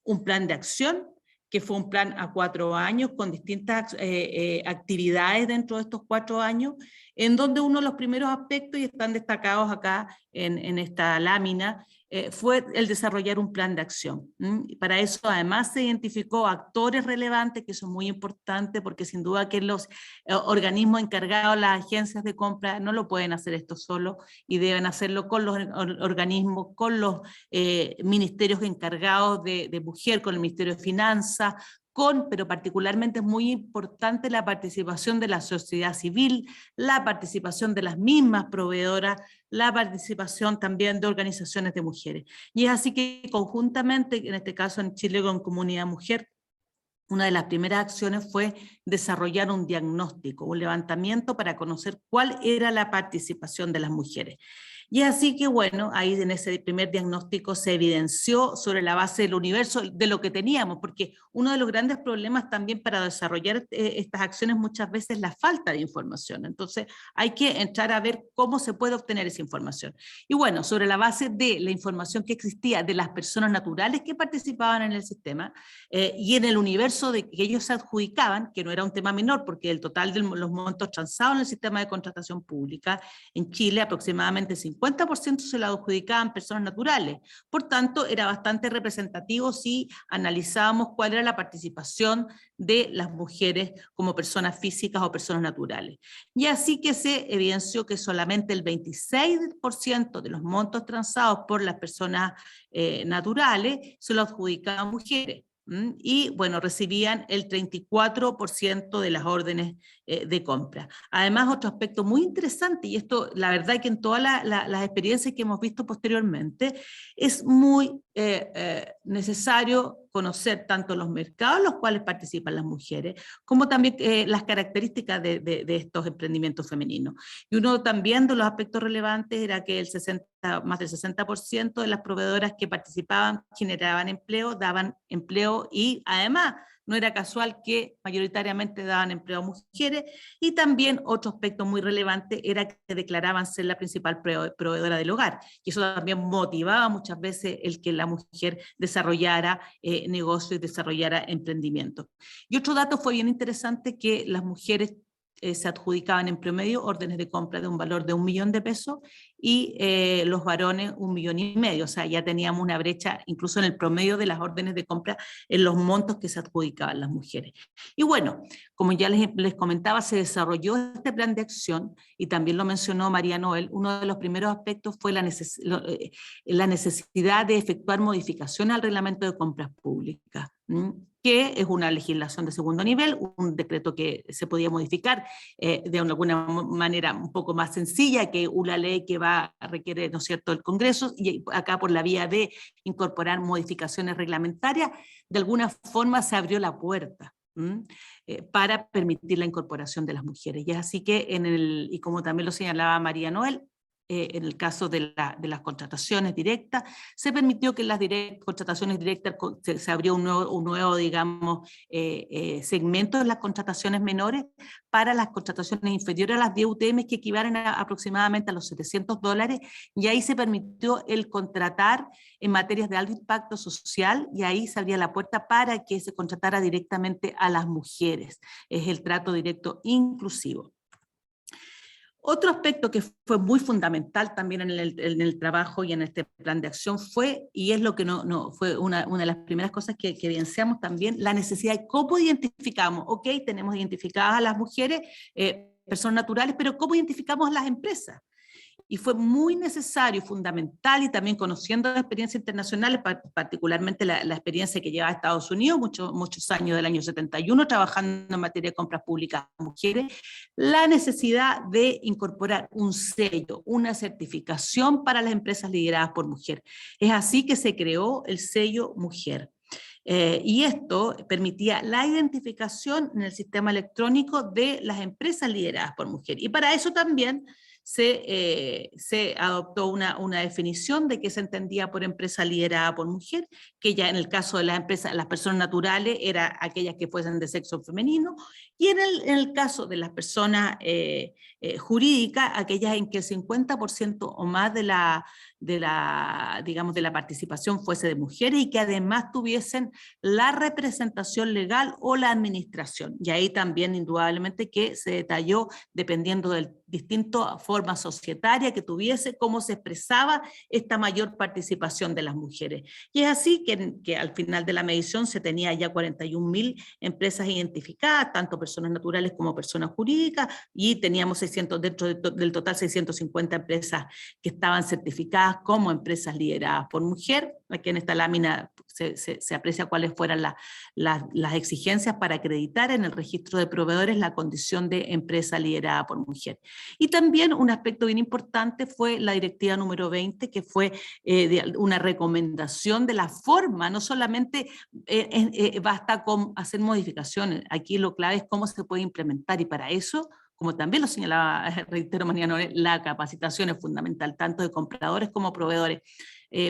un plan de acción, que fue un plan a 4 años, con distintas actividades dentro de estos 4 años, en donde uno de los primeros aspectos, y están destacados acá en esta lámina, fue el desarrollar un plan de acción. Y para eso además se identificó actores relevantes, que eso es muy importante, porque sin duda que los organismos encargados, las agencias de compra, no lo pueden hacer esto solo, y deben hacerlo con los organismos, con los ministerios encargados de mujer, con el Ministerio de Finanzas, pero particularmente es muy importante la participación de la sociedad civil, la participación de las mismas proveedoras, la participación también de organizaciones de mujeres. Y es así que conjuntamente, en este caso en Chile con Comunidad Mujer, una de las primeras acciones fue desarrollar un diagnóstico, un levantamiento para conocer cuál era la participación de las mujeres. Y así que bueno, ahí en ese primer diagnóstico se evidenció sobre la base del universo de lo que teníamos, porque uno de los grandes problemas también para desarrollar estas acciones muchas veces es la falta de información. Entonces hay que entrar a ver cómo se puede obtener esa información. Y bueno, sobre la base de la información que existía de las personas naturales que participaban en el sistema y en el universo de que ellos se adjudicaban, que no era un tema menor, porque el total de los montos transados en el sistema de contratación pública en Chile, aproximadamente 50% se lo adjudicaban personas naturales. Por tanto, era bastante representativo si analizábamos cuál era la participación de las mujeres como personas físicas o personas naturales. Y así que se evidenció que solamente el 26% de los montos transados por las personas naturales se lo adjudicaban mujeres. Y bueno, recibían el 34% de las órdenes de compra. Además, otro aspecto muy interesante, y esto la verdad que en todas las experiencias que hemos visto posteriormente, es muy necesario conocer tanto los mercados en los cuales participan las mujeres, como también las características de estos emprendimientos femeninos. Y uno también de los aspectos relevantes era que más del 60% de las proveedoras que participaban generaban empleo, daban empleo, y además no era casual que mayoritariamente daban empleo a mujeres, y también otro aspecto muy relevante era que declaraban ser la principal proveedora del hogar, y eso también motivaba muchas veces el que la mujer desarrollara negocios y desarrollara emprendimiento. Y otro dato fue bien interesante, que las mujeres se adjudicaban en promedio órdenes de compra de un valor de 1 millón de pesos y los varones 1,5 millones, o sea, ya teníamos una brecha incluso en el promedio de las órdenes de compra en los montos que se adjudicaban las mujeres. Y bueno, como ya les comentaba, se desarrolló este plan de acción y también lo mencionó María Noel. Uno de los primeros aspectos fue la necesidad de efectuar modificaciones al reglamento de compras públicas, que es una legislación de segundo nivel, un decreto que se podía modificar de alguna manera un poco más sencilla que una ley que requiere, ¿no es cierto?, el Congreso, y acá por la vía de incorporar modificaciones reglamentarias, de alguna forma se abrió la puerta para permitir la incorporación de las mujeres. Y es así que, y como también lo señalaba María Noel, en el caso de las contrataciones directas, se permitió que en las contrataciones directas se abrió un nuevo digamos, segmento de las contrataciones menores para las contrataciones inferiores a las 10 UTM, que equivalen aproximadamente a los $700, y ahí se permitió el contratar en materias de alto impacto social, y ahí se abría la puerta para que se contratara directamente a las mujeres. Es el trato directo inclusivo. Otro aspecto que fue muy fundamental también en el trabajo y en este plan de acción fue, y es lo que fue una de las primeras cosas que evidenciamos también, la necesidad de cómo identificamos. Ok, tenemos identificadas a las mujeres, personas naturales, pero ¿cómo identificamos a las empresas? Y fue muy necesario, fundamental, y también conociendo las experiencias internacionales, particularmente la experiencia que lleva a Estados Unidos, muchos años del año 71, trabajando en materia de compras públicas a mujeres, la necesidad de incorporar un sello, una certificación para las empresas lideradas por mujeres. Es así que se creó el sello Mujer. Y esto permitía la identificación en el sistema electrónico de las empresas lideradas por mujeres. Y para eso también se adoptó una definición de qué se entendía por empresa liderada por mujer, que ya en el caso de las empresas, las personas naturales, eran aquellas que fuesen de sexo femenino, y en el caso de las personas jurídicas, aquellas en que el 50% o más de la participación fuese de mujeres y que además tuviesen la representación legal o la administración. Y ahí también indudablemente que se detalló, dependiendo del distinta forma societaria que tuviese, cómo se expresaba esta mayor participación de las mujeres. Y es así que al final de la medición se tenía ya 41.000 empresas identificadas, tanto personas naturales como personas jurídicas, y teníamos 600, dentro del total 650 empresas que estaban certificadas como empresas lideradas por mujer. Aquí en esta lámina se aprecia cuáles fueran las exigencias para acreditar en el registro de proveedores la condición de empresa liderada por mujer. Y también un aspecto bien importante fue la directiva número 20, que fue una recomendación de la forma, no solamente basta con hacer modificaciones, aquí lo clave es cómo se puede implementar, y para eso, como también lo señalaba, reitero, María Noel, la capacitación es fundamental, tanto de compradores como proveedores.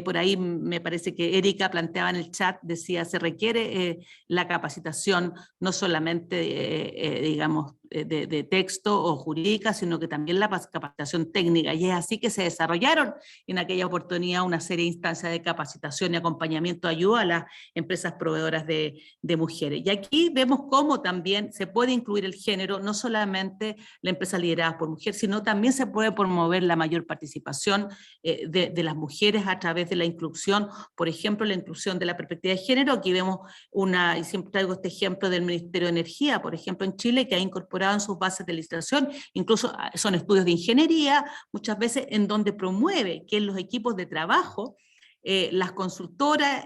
Por ahí me parece que Erika planteaba en el chat, decía, se requiere la capacitación no solamente, digamos, de texto o jurídica, sino que también la capacitación técnica, y es así que se desarrollaron en aquella oportunidad una serie de instancias de capacitación y acompañamiento, ayuda a las empresas proveedoras de mujeres. Y aquí vemos cómo también se puede incluir el género, no solamente la empresa liderada por mujeres, sino también se puede promover la mayor participación de las mujeres a través de la inclusión, por ejemplo, la inclusión de la perspectiva de género. Aquí vemos y siempre traigo este ejemplo del Ministerio de Energía, por ejemplo, en Chile, que ha incorporado en sus bases de licitación, incluso son estudios de ingeniería, muchas veces en donde promueve que en los equipos de trabajo las consultoras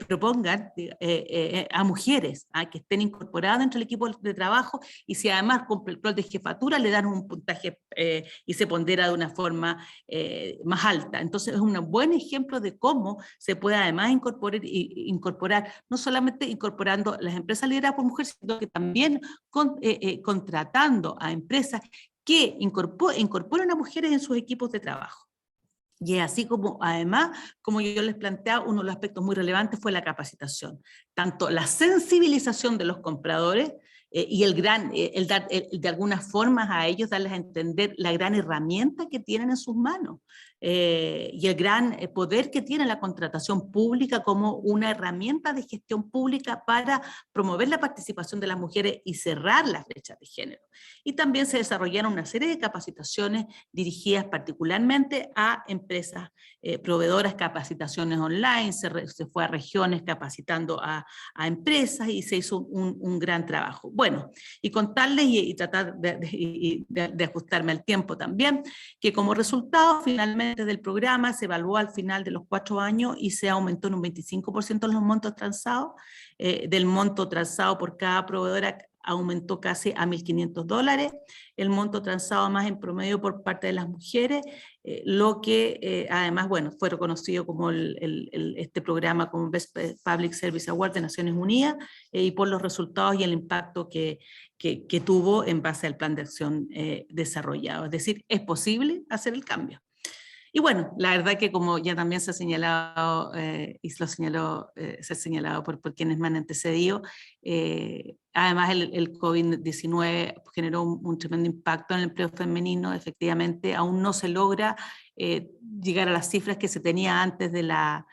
propongan a mujeres que estén incorporadas dentro del equipo de trabajo, y si además con el rol de jefatura le dan un puntaje y se pondera de una forma más alta. Entonces es un buen ejemplo de cómo se puede además incorporar, no solamente incorporando las empresas lideradas por mujeres, sino que también contratando a empresas que incorporan a mujeres en sus equipos de trabajo. Y así como, además, como yo les planteaba, uno de los aspectos muy relevantes fue la capacitación. Tanto la sensibilización de los compradores y el dar de algunas formas a ellos, darles a entender la gran herramienta que tienen en sus manos. y el gran poder que tiene la contratación pública como una herramienta de gestión pública para promover la participación de las mujeres y cerrar las brechas de género. Y también se desarrollaron una serie de capacitaciones dirigidas particularmente a empresas proveedoras, capacitaciones online, se fue a regiones capacitando a empresas y se hizo un gran trabajo. Bueno, y contarles y tratar de ajustarme al tiempo también, que como resultado finalmente del programa se evaluó al final de los 4 años y se aumentó en un 25% los montos transados, del monto transado por cada proveedora aumentó casi a $1.500, el monto transado más en promedio por parte de las mujeres, lo que además, bueno, fue reconocido como este programa como Best Public Service Award de Naciones Unidas, y por los resultados y el impacto que tuvo en base al plan de acción desarrollado. Es decir, es posible hacer el cambio. Y bueno, la verdad que como ya también se ha señalado, y se ha señalado por quienes me han antecedido, además el COVID-19 generó un tremendo impacto en el empleo femenino. Efectivamente, aún no se logra llegar a las cifras que se tenía antes de la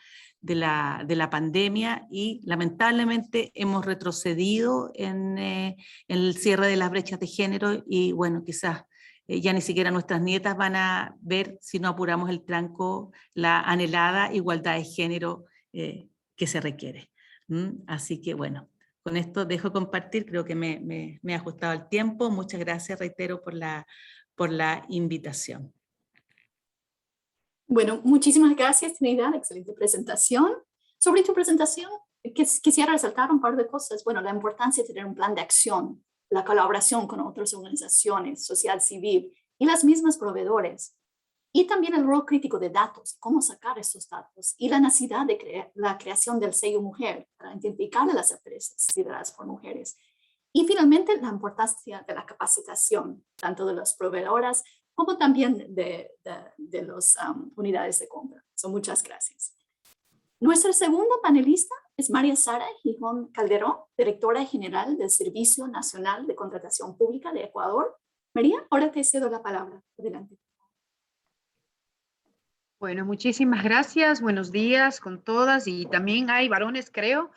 pandemia, y lamentablemente hemos retrocedido en el cierre de las brechas de género, y bueno, quizás ya ni siquiera nuestras nietas van a ver, si no apuramos el tranco, la anhelada igualdad de género que se requiere. Así que bueno, con esto dejo compartir, creo que me he ajustado al tiempo. Muchas gracias, reitero, por la invitación. Bueno, muchísimas gracias, Trinidad. Excelente presentación. Sobre tu presentación, quisiera resaltar un par de cosas. Bueno, la importancia de tener un plan de acción, la colaboración con otras organizaciones, sociedad civil y las mismas proveedores. Y también el rol crítico de datos, cómo sacar estos datos, y la necesidad de la creación del sello mujer para identificar a las empresas lideradas por mujeres. Y finalmente, la importancia de la capacitación, tanto de las proveedoras como también de las unidades de compra. Muchas gracias. Nuestra segunda panelista es María Sara Gijón Calderón, directora general del Servicio Nacional de Contratación Pública de Ecuador. María, ahora te cedo la palabra. Adelante. Bueno, muchísimas gracias. Buenos días con todas, y también hay varones, creo,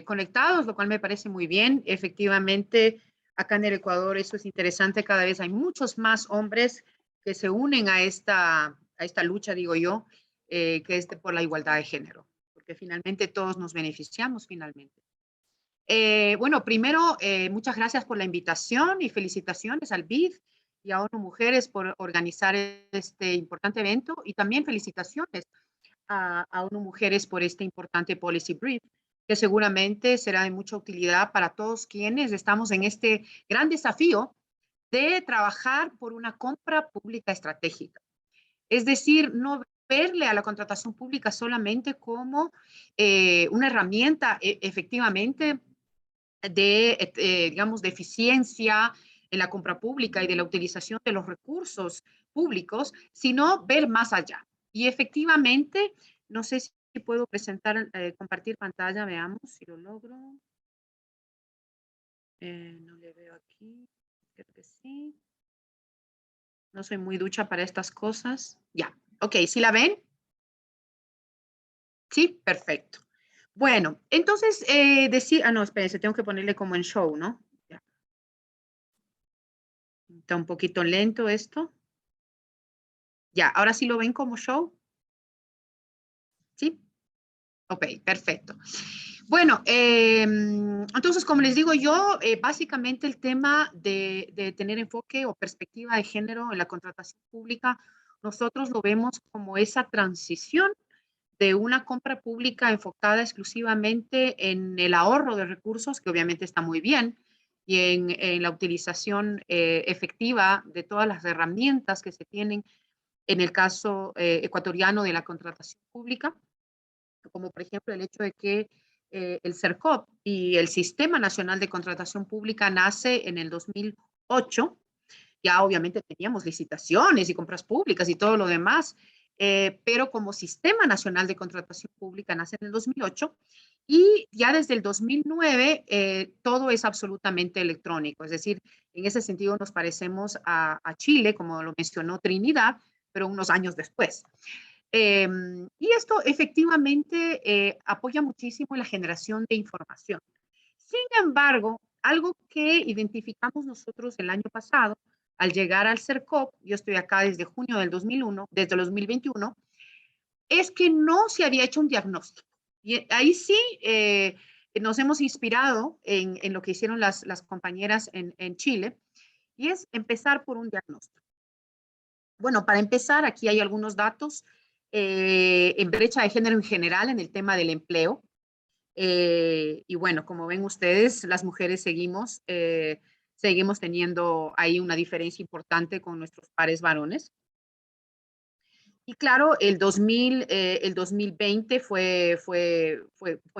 conectados, lo cual me parece muy bien. Efectivamente, acá en el Ecuador eso es interesante. Cada vez hay muchos más hombres que se unen a esta lucha, digo yo, que es por la igualdad de género, porque finalmente todos nos beneficiamos finalmente. Bueno, primero, muchas gracias por la invitación y felicitaciones al BID y a ONU Mujeres por organizar este importante evento, y también felicitaciones a ONU Mujeres por este importante policy brief, que seguramente será de mucha utilidad para todos quienes estamos en este gran desafío de trabajar por una compra pública estratégica. Es decir, no verle a la contratación pública solamente como una herramienta efectivamente digamos, de eficiencia en la compra pública y de la utilización de los recursos públicos, sino ver más allá. Y efectivamente, no sé si puedo presentar, compartir pantalla, veamos si lo logro. No le veo aquí, creo que sí. No soy muy ducha para estas cosas. Ya, ok, ¿sí la ven? Sí, perfecto. Bueno, entonces, no, espérense, tengo que ponerle como en show, ¿no? Ya. Está un poquito lento esto. Ya, ¿ahora sí lo ven como show? ¿Sí? Ok, perfecto. Bueno, entonces, como les digo yo, básicamente el tema de tener enfoque o perspectiva de género en la contratación pública, nosotros lo vemos como esa transición de una compra pública enfocada exclusivamente en el ahorro de recursos, que obviamente está muy bien, y en la utilización efectiva de todas las herramientas que se tienen en el caso ecuatoriano de la contratación pública, como por ejemplo el hecho de que el CERCOP y el Sistema Nacional de Contratación Pública nace en el 2008. Ya obviamente teníamos licitaciones y compras públicas y todo lo demás, pero como Sistema Nacional de Contratación Pública nace en el 2008, y ya desde el 2009 todo es absolutamente electrónico. Es decir, en ese sentido nos parecemos a Chile, como lo mencionó Trinidad, pero unos años después. Y esto efectivamente apoya muchísimo la generación de información. Sin embargo, algo que identificamos nosotros el año pasado, al llegar al CERCOP, yo estoy acá desde junio del 2001, desde el 2021, es que no se había hecho un diagnóstico. Y ahí sí nos hemos inspirado en lo que hicieron las compañeras en Chile, y es empezar por un diagnóstico. Bueno, para empezar, aquí hay algunos datos en brecha de género en general en el tema del empleo. Y bueno, como ven ustedes, las mujeres seguimos teniendo ahí una diferencia importante con nuestros pares varones. Y claro, el 2020 fue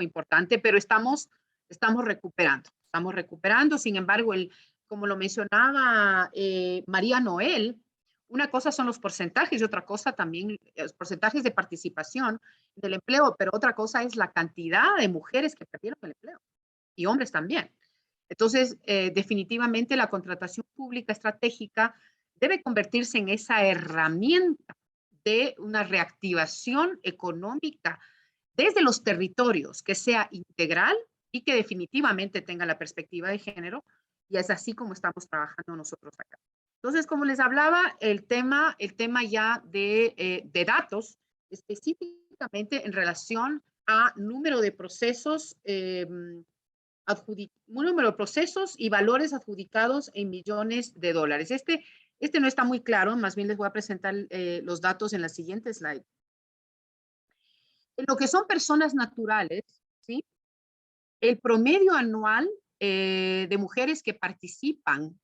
importante, pero estamos recuperando. Sin embargo, como lo mencionaba María Noel, una cosa son los porcentajes y otra cosa también los porcentajes de participación del empleo, pero otra cosa es la cantidad de mujeres que perdieron el empleo y hombres también. Entonces, definitivamente la contratación pública estratégica debe convertirse en esa herramienta de una reactivación económica desde los territorios, que sea integral y que definitivamente tenga la perspectiva de género, y es así como estamos trabajando nosotros acá. Entonces, como les hablaba, el tema ya de datos, específicamente en relación a número de procesos, número de procesos y valores adjudicados en millones de dólares. Este no está muy claro, más bien les voy a presentar los datos en la siguiente slide. En lo que son personas naturales, ¿sí? El promedio anual de mujeres que participan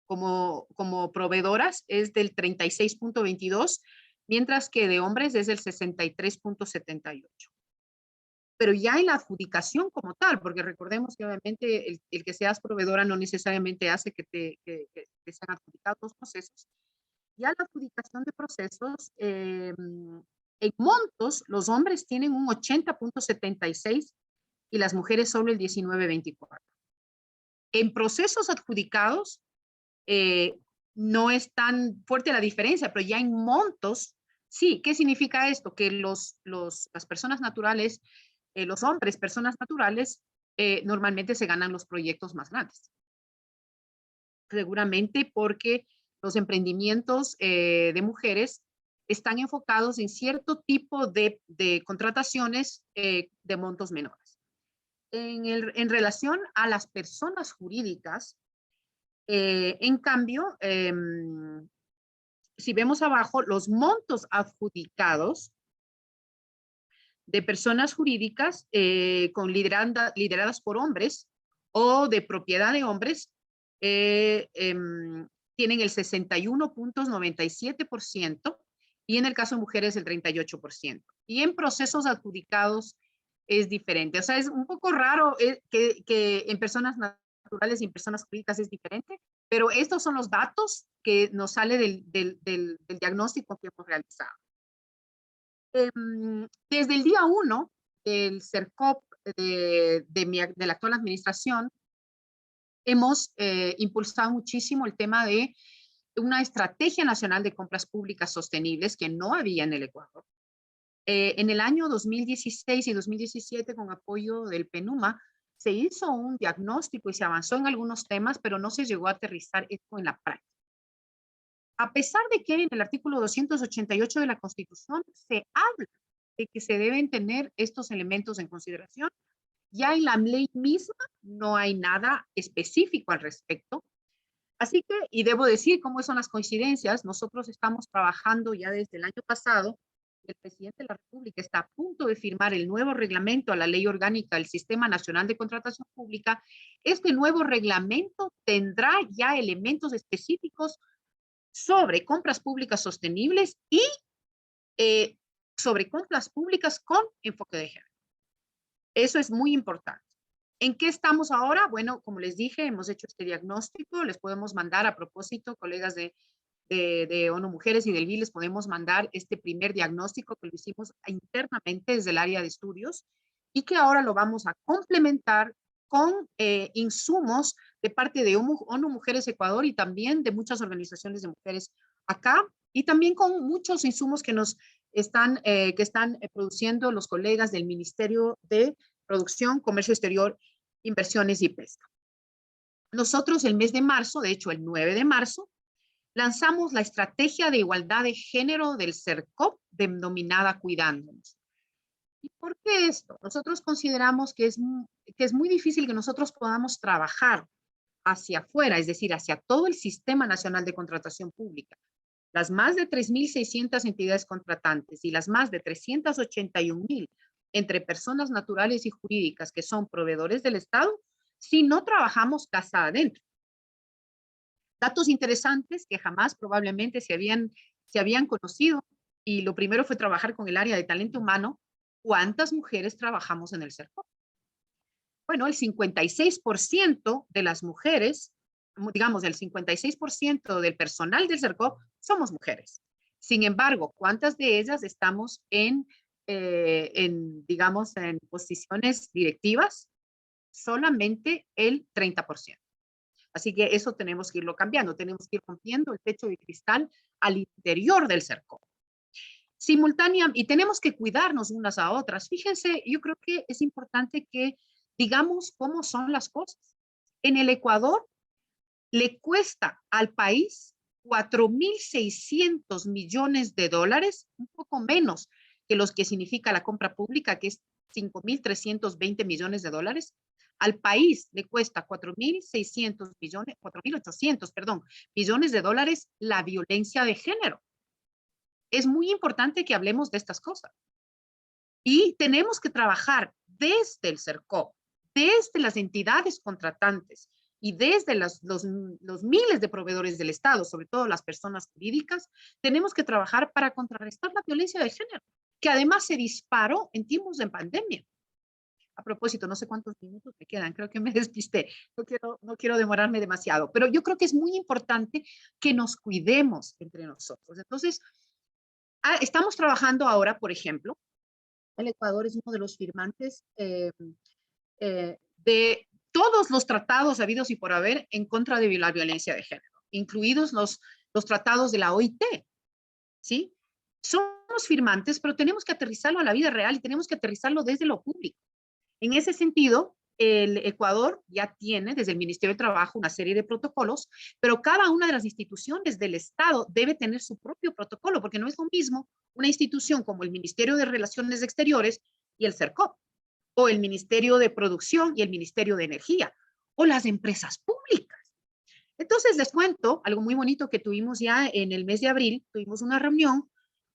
como proveedoras es del 36.22, mientras que de hombres es del 63.78. Pero ya en la adjudicación como tal, porque recordemos que obviamente el que seas proveedora no necesariamente hace que sean adjudicados los procesos. Ya la adjudicación de procesos, en montos, los hombres tienen un 80.76 y las mujeres solo el 19.24. En procesos adjudicados, no es tan fuerte la diferencia, pero ya en montos, sí. ¿Qué significa esto? Que las personas naturales, los hombres, personas naturales, normalmente se ganan los proyectos más grandes. Seguramente porque los emprendimientos de mujeres están enfocados en cierto tipo de contrataciones de montos menores. En relación a las personas jurídicas, en cambio, si vemos abajo, los montos adjudicados de personas jurídicas lideradas por hombres o de propiedad de hombres, tienen el 61.97% y en el caso de mujeres el 38%. Y en procesos adjudicados es diferente. O sea, es un poco raro que en personas naturales y en personas jurídicas es diferente, pero estos son los datos que nos sale del diagnóstico que hemos realizado. Desde el día 1 del CERCOP de la actual administración, hemos impulsado muchísimo el tema de una estrategia nacional de compras públicas sostenibles que no había en el Ecuador. En el año 2016 y 2017, con apoyo del PENUMA, se hizo un diagnóstico y se avanzó en algunos temas, pero no se llegó a aterrizar esto en la práctica. A pesar de que en el artículo 288 de la Constitución se habla de que se deben tener estos elementos en consideración, ya en la ley misma no hay nada específico al respecto. Así que, y debo decir cómo son las coincidencias, nosotros estamos trabajando ya desde el año pasado. El presidente de la República está a punto de firmar el nuevo reglamento a la Ley Orgánica del Sistema Nacional de Contratación Pública. Este nuevo reglamento tendrá ya elementos específicos sobre compras públicas sostenibles y sobre compras públicas con enfoque de género. Eso es muy importante. ¿En qué estamos ahora? Bueno, como les dije, hemos hecho este diagnóstico. Les podemos mandar, a propósito, colegas de ONU Mujeres y del BIL, les podemos mandar este primer diagnóstico que lo hicimos internamente desde el área de estudios y que ahora lo vamos a complementar con insumos de parte de ONU Mujeres Ecuador y también de muchas organizaciones de mujeres acá, y también con muchos insumos que están produciendo los colegas del Ministerio de Producción, Comercio Exterior, Inversiones y Pesca. Nosotros el mes de marzo, de hecho el 9 de marzo, lanzamos la Estrategia de Igualdad de Género del CERCOP, denominada Cuidándonos. ¿Y por qué esto? Nosotros consideramos que es muy difícil que nosotros podamos trabajar hacia afuera, es decir, hacia todo el Sistema Nacional de Contratación Pública, las más de 3.600 entidades contratantes y las más de 381.000 entre personas naturales y jurídicas que son proveedores del Estado, si no trabajamos casa adentro. Datos interesantes que jamás probablemente se habían conocido, y lo primero fue trabajar con el área de talento humano. ¿Cuántas mujeres trabajamos en el CERCOP? Bueno, el 56% de las mujeres, digamos, el 56% del personal del CERCOP somos mujeres. Sin embargo, ¿cuántas de ellas estamos digamos, en posiciones directivas? Solamente el 30%. Así que eso tenemos que irlo cambiando, tenemos que ir rompiendo el techo de cristal al interior del CERCOP. Y tenemos que cuidarnos unas a otras. Fíjense, yo creo que es importante que digamos cómo son las cosas. En el Ecuador le cuesta al país 4.600 millones de dólares, un poco menos que los que significa la compra pública, que es 5.320 millones de dólares. Al país le cuesta 4.800 millones de dólares la violencia de género. Es muy importante que hablemos de estas cosas. Y tenemos que trabajar desde el CERCOP, desde las entidades contratantes y desde los miles de proveedores del Estado, sobre todo las personas jurídicas, tenemos que trabajar para contrarrestar la violencia de género, que además se disparó en tiempos de pandemia. A propósito, no sé cuántos minutos me quedan, creo que me despisté, no quiero demorarme demasiado, pero yo creo que es muy importante que nos cuidemos entre nosotros. Entonces, estamos trabajando ahora, por ejemplo, el Ecuador es uno de los firmantes de todos los tratados habidos y por haber en contra de la violencia de género, incluidos los tratados de la OIT, ¿sí? Somos firmantes, pero tenemos que aterrizarlo a la vida real y tenemos que aterrizarlo desde lo público. En ese sentido, el Ecuador ya tiene desde el Ministerio de Trabajo una serie de protocolos, pero cada una de las instituciones del Estado debe tener su propio protocolo, porque no es lo mismo una institución como el Ministerio de Relaciones Exteriores y el CERCOP, o el Ministerio de Producción y el Ministerio de Energía, o las empresas públicas. Entonces, les cuento algo muy bonito que tuvimos ya en el mes de abril. Tuvimos una reunión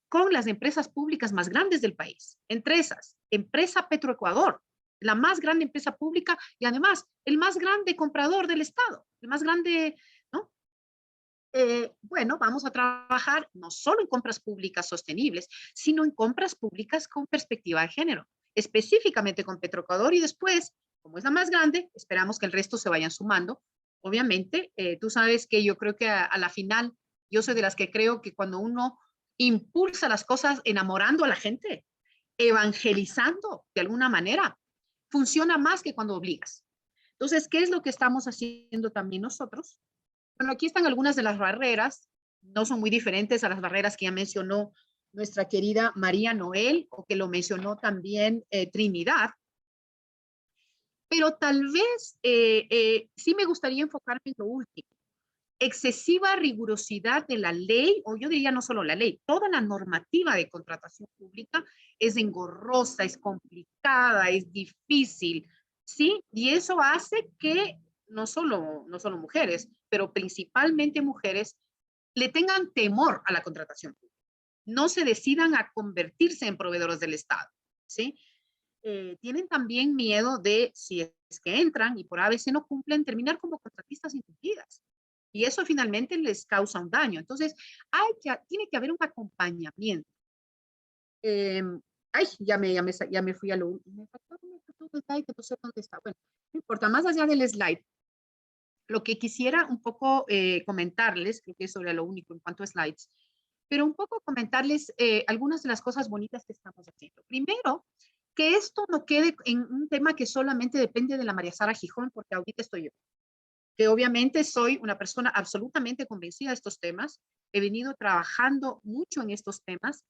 con las empresas públicas más grandes del país. Entre esas, Empresa Petroecuador, la más grande empresa pública y además el más grande comprador del Estado, el más grande, ¿no? Bueno, vamos a trabajar no solo en compras públicas sostenibles, sino en compras públicas con perspectiva de género, específicamente con Petroecuador, y después, como es la más grande, esperamos que el resto se vayan sumando. Obviamente, tú sabes que yo creo que a la final, yo soy de las que creo que cuando uno impulsa las cosas enamorando a la gente, evangelizando de alguna manera, funciona más que cuando obligas. Entonces, ¿qué es lo que estamos haciendo también nosotros? Bueno, aquí están algunas de las barreras, no son muy diferentes a las barreras que ya mencionó nuestra querida María Noel, o que lo mencionó también Trinidad. Pero tal vez sí me gustaría enfocarme en lo último. Excesiva rigurosidad de la ley, o yo diría no solo la ley, toda la normativa de contratación pública es engorrosa, es complicada, es difícil, ¿sí? Y eso hace que no solo mujeres, pero principalmente mujeres, le tengan temor a la contratación pública. No se decidan a convertirse en proveedores del Estado, ¿sí? Tienen también miedo de, si es que entran y por a veces no cumplen, terminar como contratistas incumplidas. Y eso finalmente les causa un daño. Entonces, tiene que haber un acompañamiento. Ya me fui a lo último. Me faltó un slide, no sé dónde está. Bueno, no importa, más allá del slide. Lo que quisiera un poco comentarles, creo que eso era lo único en cuanto a slides, pero un poco comentarles algunas de las cosas bonitas que estamos haciendo. Primero, que esto no quede en un tema que solamente depende de la María Sara Gijón, porque ahorita estoy yo. que obviamente soy una persona absolutamente convencida de estos temas. He venido trabajando mucho en estos temas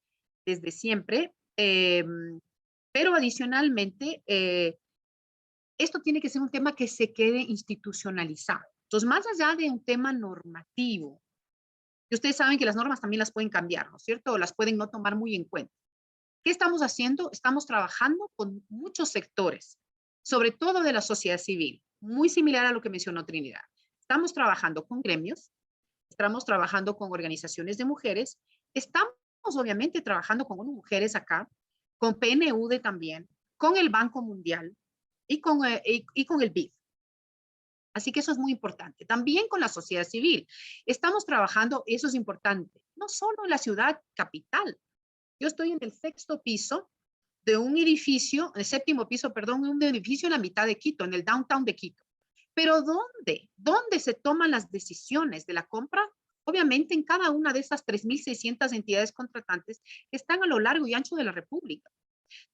desde siempre, pero adicionalmente, esto tiene que ser un tema que se quede institucionalizado. Entonces, más allá de un tema normativo, y ustedes saben que las normas también las pueden cambiar, ¿no es cierto? O las pueden no tomar muy en cuenta. ¿Qué estamos haciendo? Estamos trabajando con muchos sectores, sobre todo de la sociedad civil, muy similar a lo que mencionó Trinidad. Estamos trabajando con gremios, estamos trabajando con organizaciones de mujeres, estamos obviamente trabajando con mujeres acá, con PNUD también, con el Banco Mundial y con el BID. Así que eso es muy importante. También con la sociedad civil. Estamos trabajando, eso es importante, no solo en la ciudad capital. Yo estoy en el sexto piso de un edificio, el séptimo piso, perdón, un edificio en la mitad de Quito, en el downtown de Quito. Pero ¿dónde? ¿Dónde se toman las decisiones de la compra? Obviamente en cada una de esas 3.600 entidades contratantes que están a lo largo y ancho de la República.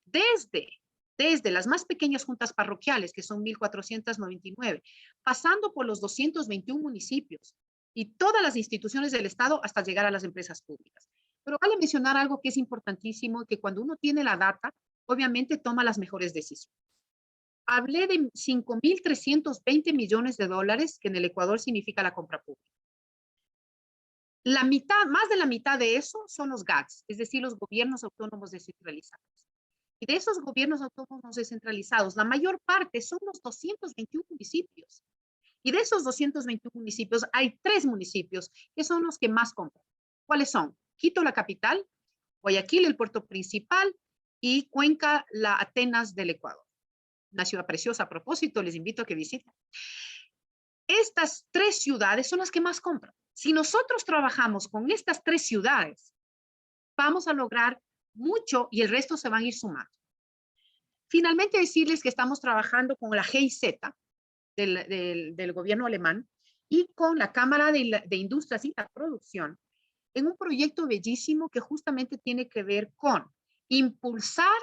Desde las más pequeñas juntas parroquiales, que son 1.499, pasando por los 221 municipios y todas las instituciones del Estado hasta llegar a las empresas públicas. Pero vale mencionar algo que es importantísimo, que cuando uno tiene la data, obviamente toma las mejores decisiones. Hablé de 5.320 millones de dólares, que en el Ecuador significa la compra pública. La mitad, más de la mitad de eso son los GATS, es decir, los gobiernos autónomos descentralizados. Y de esos gobiernos autónomos descentralizados, la mayor parte son los 221 municipios. Y de esos 221 municipios, hay 3 municipios que son los que más compran. ¿Cuáles son? Quito, la capital, Guayaquil, el puerto principal, y Cuenca, la Atenas del Ecuador. Una ciudad preciosa, a propósito, les invito a que visiten. Estas 3 ciudades son las que más compran. Si nosotros trabajamos con estas 3 ciudades, vamos a lograr mucho y el resto se van a ir sumando. Finalmente, decirles que estamos trabajando con la GIZ del gobierno alemán y con la Cámara de Industrias y la Producción en un proyecto bellísimo que justamente tiene que ver con impulsar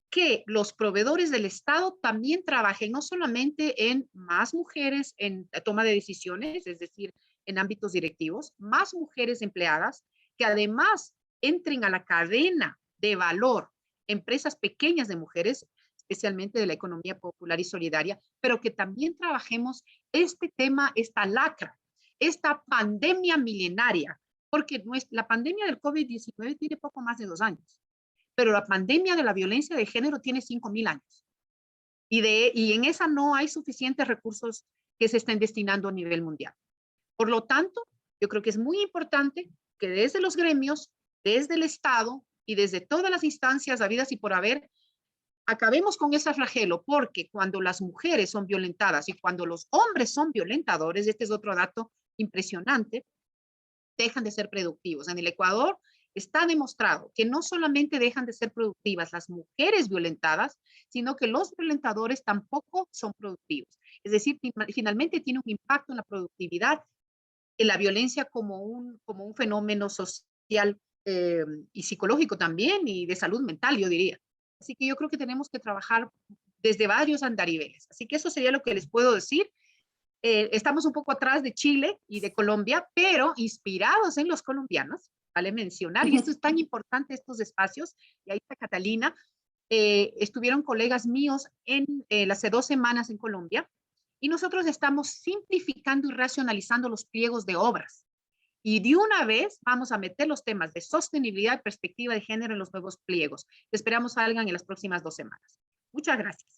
que los proveedores del Estado también trabajen no solamente en más mujeres en toma de decisiones, es decir, en ámbitos directivos, más mujeres empleadas, que además entren a la cadena de valor, empresas pequeñas de mujeres, especialmente de la economía popular y solidaria, pero que también trabajemos este tema, esta lacra, esta pandemia milenaria, porque la pandemia del COVID-19 tiene poco más de 2 años, pero la pandemia de la violencia de género tiene 5.000 años. Y en esa no hay suficientes recursos que se estén destinando a nivel mundial. Por lo tanto, yo creo que es muy importante que desde los gremios, desde el Estado y desde todas las instancias habidas y por haber, acabemos con ese flagelo, porque cuando las mujeres son violentadas y cuando los hombres son violentadores, este es otro dato impresionante, dejan de ser productivos. En el Ecuador está demostrado que no solamente dejan de ser productivas las mujeres violentadas, sino que los violentadores tampoco son productivos. Es decir, finalmente tiene un impacto en la productividad, en la violencia como un fenómeno social y psicológico también, y de salud mental, yo diría. Así que yo creo que tenemos que trabajar desde varios andariveles. Así que eso sería lo que les puedo decir. Estamos un poco atrás de Chile y de Colombia, pero inspirados en los colombianos, vale mencionar, y esto es tan importante, estos espacios, y ahí está Catalina, estuvieron colegas míos hace 2 semanas en Colombia, y nosotros estamos simplificando y racionalizando los pliegos de obras. Y de una vez vamos a meter los temas de sostenibilidad y perspectiva de género en los nuevos pliegos. Esperamos salgan en las próximas 2 semanas. Muchas gracias.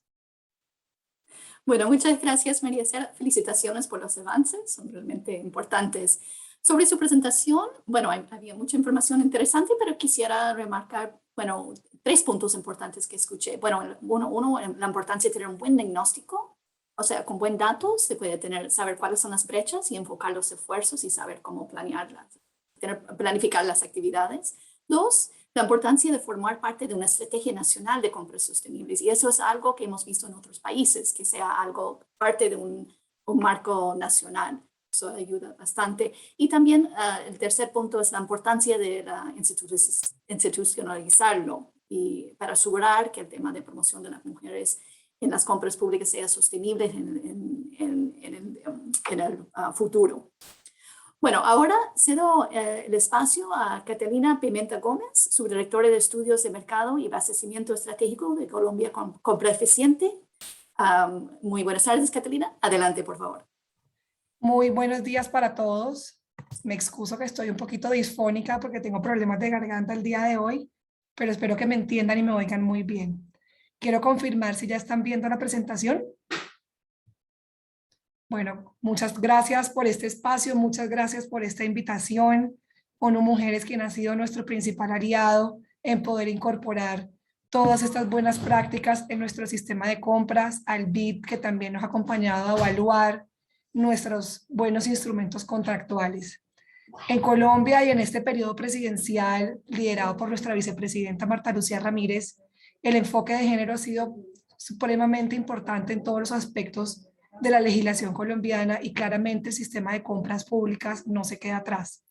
Bueno, muchas gracias, María Cera. Felicitaciones por los avances, son realmente importantes. Sobre su presentación, bueno, había mucha información interesante, pero quisiera remarcar, bueno, 3 puntos importantes que escuché. Bueno, uno, la importancia de tener un buen diagnóstico. O sea, con buen datos se puede saber cuáles son las brechas y enfocar los esfuerzos y saber cómo planificar las actividades. 2, la importancia de formar parte de una estrategia nacional de compras sostenibles. Y eso es algo que hemos visto en otros países, que sea algo parte de un marco nacional. Eso ayuda bastante. Y también el tercer punto es la importancia de institucionalizarlo y para asegurar que el tema de promoción de las mujeres en las compras públicas sea sostenible en en el futuro. Bueno, ahora cedo el espacio a Catalina Pimenta Gómez, subdirectora de Estudios de Mercado y Abastecimiento Estratégico de Colombia Compra Eficiente. Muy buenas tardes, Catalina. Adelante, por favor. Muy buenos días para todos. Me excuso que estoy un poquito disfónica porque tengo problemas de garganta el día de hoy, pero espero que me entiendan y me oigan muy bien. Quiero confirmar si ya están viendo la presentación. Bueno, muchas gracias por este espacio, muchas gracias por esta invitación. ONU Mujeres, quien ha sido nuestro principal aliado en poder incorporar todas estas buenas prácticas en nuestro sistema de compras, al BID, que también nos ha acompañado a evaluar nuestros buenos instrumentos contractuales. En Colombia y en este periodo presidencial, liderado por nuestra vicepresidenta Marta Lucía Ramírez, el enfoque de género ha sido supremamente importante en todos los aspectos de la legislación colombiana y claramente el sistema de compras públicas no se queda atrás.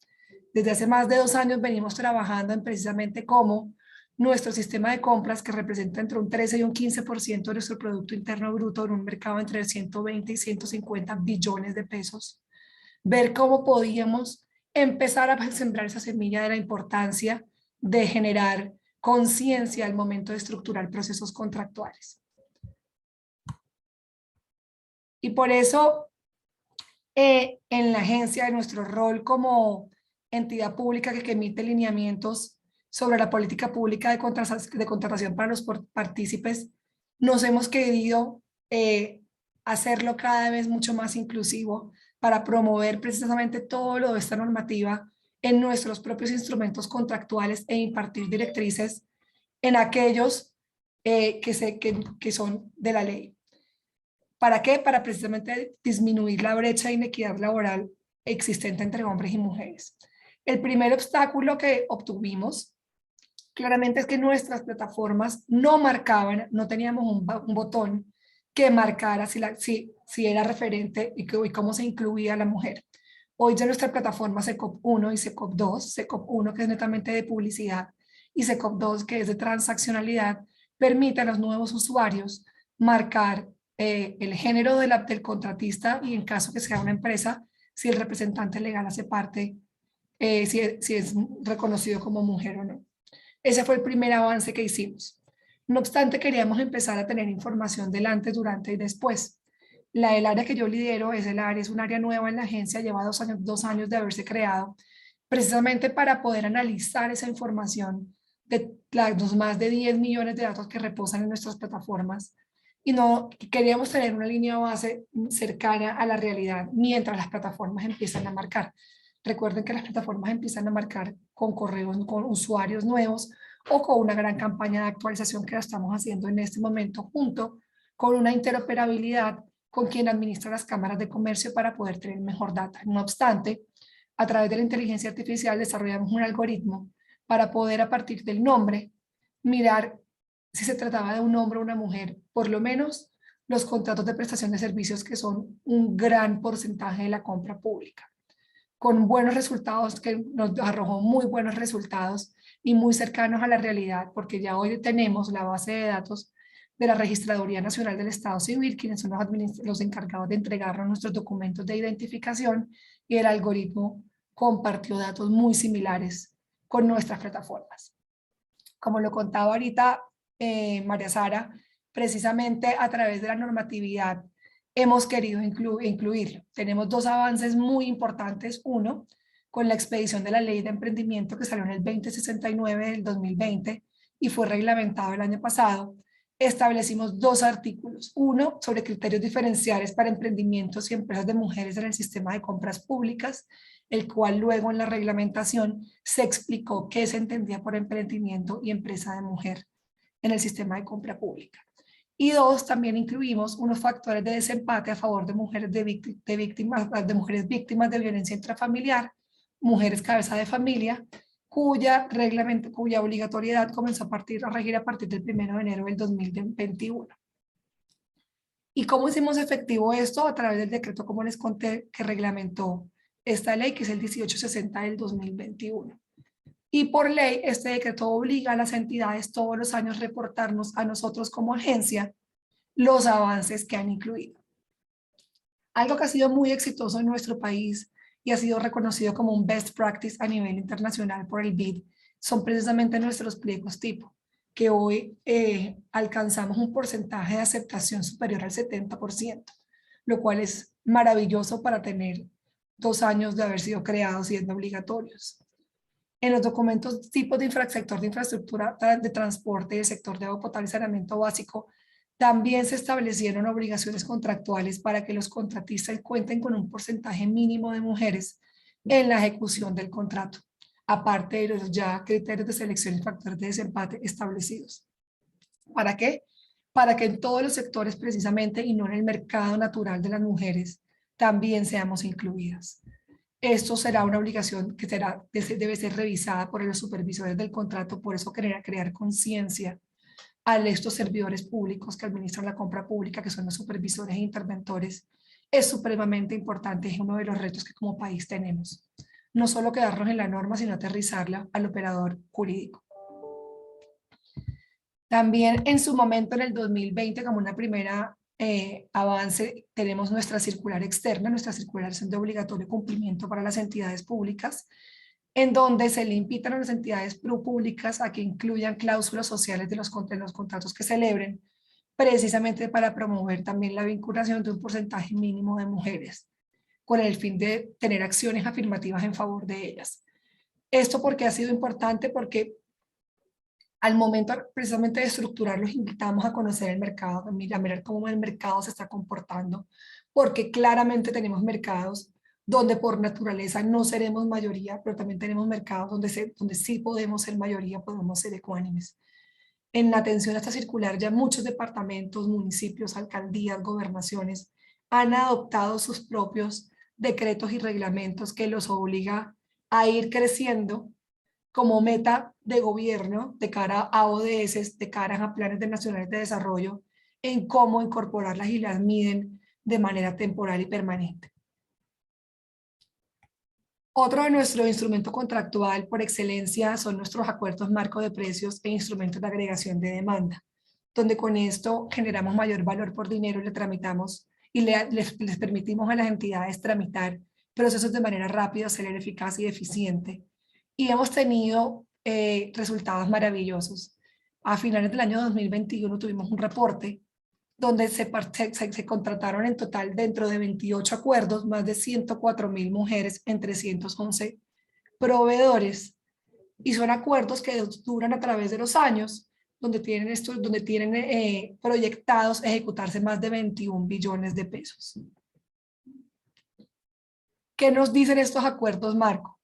Desde hace más de 2 años venimos trabajando en precisamente cómo nuestro sistema de compras, que representa entre un 13 y un 15% de nuestro Producto Interno Bruto en un mercado entre 120 y 150 billones de pesos, ver cómo podíamos empezar a sembrar esa semilla de la importancia de generar conciencia al momento de estructurar procesos contractuales. Y por eso, en la agencia, de nuestro rol como entidad pública que emite lineamientos sobre la política pública de contratación para los partícipes, nos hemos querido hacerlo cada vez mucho más inclusivo para promover precisamente todo lo de esta normativa en nuestros propios instrumentos contractuales e impartir directrices en aquellos que son de la ley. ¿Para qué? Para precisamente disminuir la brecha de inequidad laboral existente entre hombres y mujeres. El primer obstáculo que obtuvimos claramente es que nuestras plataformas no marcaban, no teníamos un botón que marcara si era referente y cómo se incluía la mujer. Hoy ya nuestra plataforma SECOP 1 y SECOP 2, SECOP 1 que es netamente de publicidad y SECOP 2 que es de transaccionalidad, permite a los nuevos usuarios marcar el género del contratista y en caso que sea una empresa, si el representante legal hace parte, si es reconocido como mujer o no. Ese fue el primer avance que hicimos. No obstante, queríamos empezar a tener información del antes, durante y después. El área que yo lidero es un área nueva en la agencia, lleva 2 años de haberse creado, precisamente para poder analizar esa información de los más de 10 millones de datos que reposan en nuestras plataformas. Y no queríamos tener una línea base cercana a la realidad mientras las plataformas empiezan a marcar. Recuerden que las plataformas empiezan a marcar con correos, con usuarios nuevos o con una gran campaña de actualización que la estamos haciendo en este momento junto con una interoperabilidad con quien administra las cámaras de comercio para poder tener mejor data. No obstante, a través de la inteligencia artificial desarrollamos un algoritmo para poder a partir del nombre mirar si se trataba de un hombre o una mujer, por lo menos los contratos de prestación de servicios que son un gran porcentaje de la compra pública, con buenos resultados que nos arrojó muy buenos resultados y muy cercanos a la realidad, porque ya hoy tenemos la base de datos de la Registraduría Nacional del Estado Civil, quienes son los encargados de entregarnos nuestros documentos de identificación, y el algoritmo compartió datos muy similares con nuestras plataformas. Como lo contaba ahorita María Sara, precisamente a través de la normatividad hemos querido incluirlo. Tenemos 2 avances muy importantes. Uno, con la expedición de la Ley de Emprendimiento que salió en el 2069 del 2020 y fue reglamentado el año pasado. Establecimos 2 artículos. Uno, sobre criterios diferenciales para emprendimientos y empresas de mujeres en el sistema de compras públicas, el cual luego en la reglamentación se explicó qué se entendía por emprendimiento y empresa de mujer en el sistema de compra pública. Y 2, también incluimos unos factores de desempate a favor de mujeres, mujeres víctimas de violencia intrafamiliar, mujeres cabeza de familia, cuya obligatoriedad comenzó a regir a partir del 1 de enero del 2021. ¿Y cómo hicimos efectivo esto? A través del decreto, como les conté, que reglamentó esta ley, que es el 1860 del 2021. Y por ley, este decreto obliga a las entidades todos los años reportarnos a nosotros como agencia los avances que han incluido. Algo que ha sido muy exitoso en nuestro país y ha sido reconocido como un best practice a nivel internacional por el BID son precisamente nuestros pliegos tipo, que hoy alcanzamos un porcentaje de aceptación superior al 70%, lo cual es maravilloso para tener 2 años de haber sido creados siendo obligatorios. En los documentos tipos de infrasector de infraestructura de transporte y el sector de agua potable y saneamiento básico, también se establecieron obligaciones contractuales para que los contratistas cuenten con un porcentaje mínimo de mujeres en la ejecución del contrato, aparte de los ya criterios de selección y factores de desempate establecidos. ¿Para qué? Para que en todos los sectores precisamente y no en el mercado natural de las mujeres también seamos incluidas. Esto será una obligación que debe ser revisada por los supervisores del contrato, por eso crear conciencia a estos servidores públicos que administran la compra pública, que son los supervisores e interventores, es supremamente importante, es uno de los retos que como país tenemos. No solo quedarnos en la norma, sino aterrizarla al operador jurídico. También en su momento, en el 2020, como una primera avance, tenemos nuestra circular externa, nuestra circular de obligatorio cumplimiento para las entidades públicas, en donde se le invitan a las entidades públicas a que incluyan cláusulas sociales de los contratos que celebren, precisamente para promover también la vinculación de un porcentaje mínimo de mujeres, con el fin de tener acciones afirmativas en favor de ellas. Esto porque ha sido importante, porque al momento precisamente de estructurar los invitamos a conocer el mercado, a mirar cómo el mercado se está comportando, porque claramente tenemos mercados donde por naturaleza no seremos mayoría, pero también tenemos mercados donde sí podemos ser mayoría, podemos ser ecuánimes. En la atención a esta circular, ya muchos departamentos, municipios, alcaldías, gobernaciones han adoptado sus propios decretos y reglamentos que los obliga a ir creciendo como meta de gobierno de cara a ODS, de cara a planes nacionales de desarrollo, en cómo incorporarlas y las miden de manera temporal y permanente. Otro de nuestro instrumento contractual por excelencia son nuestros acuerdos marco de precios e instrumentos de agregación de demanda, donde con esto generamos mayor valor por dinero y le tramitamos y les permitimos a las entidades tramitar procesos de manera rápida, acelera, eficaz y eficiente. Y hemos tenido resultados maravillosos. A finales del año 2021 tuvimos un reporte donde se contrataron en total dentro de 28 acuerdos más de 104,000 mujeres en 311 proveedores. Y son acuerdos que duran a través de los años, donde tienen proyectados ejecutarse más de 21 billones de pesos. ¿Qué nos dicen estos acuerdos marco?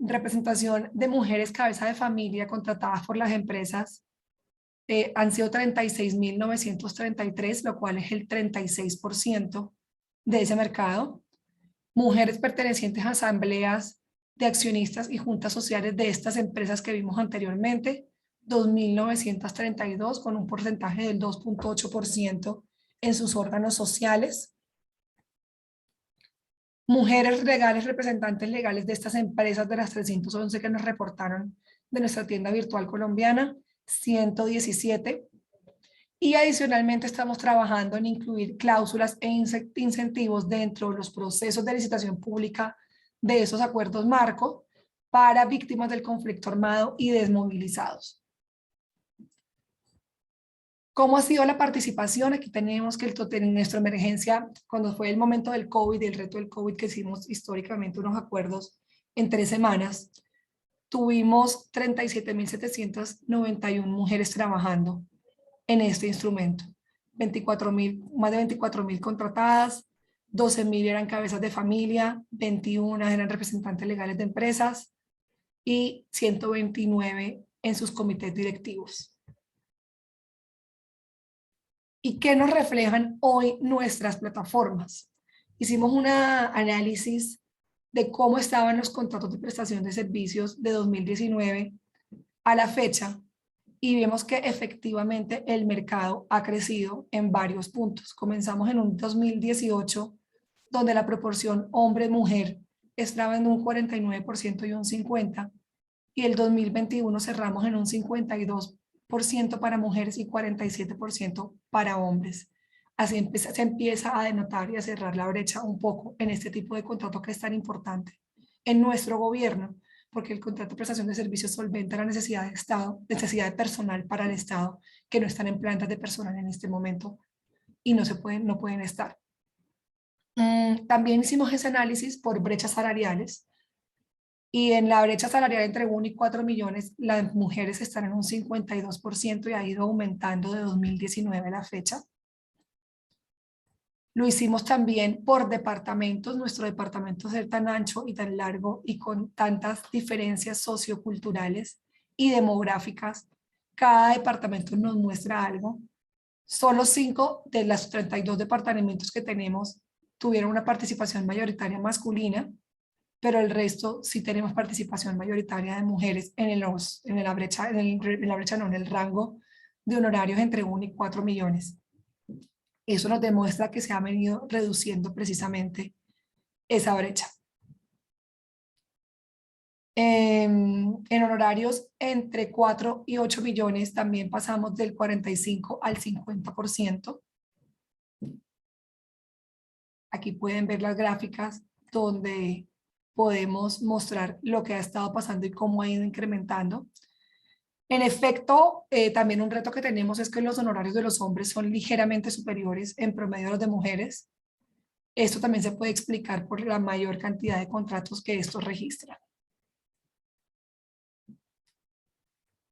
Representación de mujeres cabeza de familia contratadas por las empresas han sido 36,933, lo cual es el 36% de ese mercado. Mujeres pertenecientes a asambleas de accionistas y juntas sociales de estas empresas que vimos anteriormente, 2,932, con un porcentaje del 2,8% en sus órganos sociales. Mujeres legales, representantes legales de estas empresas, de las 311 que nos reportaron de nuestra tienda virtual colombiana, 117. Y adicionalmente estamos trabajando en incluir cláusulas e incentivos dentro de los procesos de licitación pública de esos acuerdos marco para víctimas del conflicto armado y desmovilizados. ¿Cómo ha sido la participación? Aquí tenemos que en nuestra emergencia, cuando fue el momento del COVID, el reto del COVID, que hicimos históricamente unos acuerdos en 3 semanas, tuvimos 37,791 mujeres trabajando en este instrumento. Más de 24,000 contratadas, 12,000 eran cabezas de familia, 21 eran representantes legales de empresas y 129 en sus comités directivos. ¿Y qué nos reflejan hoy nuestras plataformas? Hicimos un análisis de cómo estaban los contratos de prestación de servicios de 2019 a la fecha y vemos que efectivamente el mercado ha crecido en varios puntos. Comenzamos en un 2018 donde la proporción hombre-mujer estaba en un 49% y un 50%, y el 2021 cerramos en un 52% para mujeres y 47% para hombres. así se empieza a denotar y a cerrar la brecha un poco en este tipo de contrato que es tan importante en nuestro gobierno, porque el contrato de prestación de servicios solventa la necesidad de Estado, necesidad de personal para el Estado, que no están en plantas de personal en este momento y no pueden estar. También hicimos ese análisis por brechas salariales, y en la brecha salarial entre 1 y 4 millones, las mujeres están en un 52% y ha ido aumentando de 2019 a la fecha. Lo hicimos también por departamentos, nuestro departamento ser tan ancho y tan largo y con tantas diferencias socioculturales y demográficas, cada departamento nos muestra algo. Solo 5 de los 32 departamentos que tenemos tuvieron una participación mayoritaria masculina, pero el resto sí tenemos participación mayoritaria de mujeres en la brecha, en el rango de honorarios entre 1 y 4 millones. Eso nos demuestra que se ha venido reduciendo precisamente esa brecha. En honorarios entre 4 y 8 millones también pasamos del 45 al 50%. Aquí pueden ver las gráficas donde podemos mostrar lo que ha estado pasando y cómo ha ido incrementando. En efecto, también un reto que tenemos es que los honorarios de los hombres son ligeramente superiores en promedio a los de mujeres. Esto también se puede explicar por la mayor cantidad de contratos que estos registran.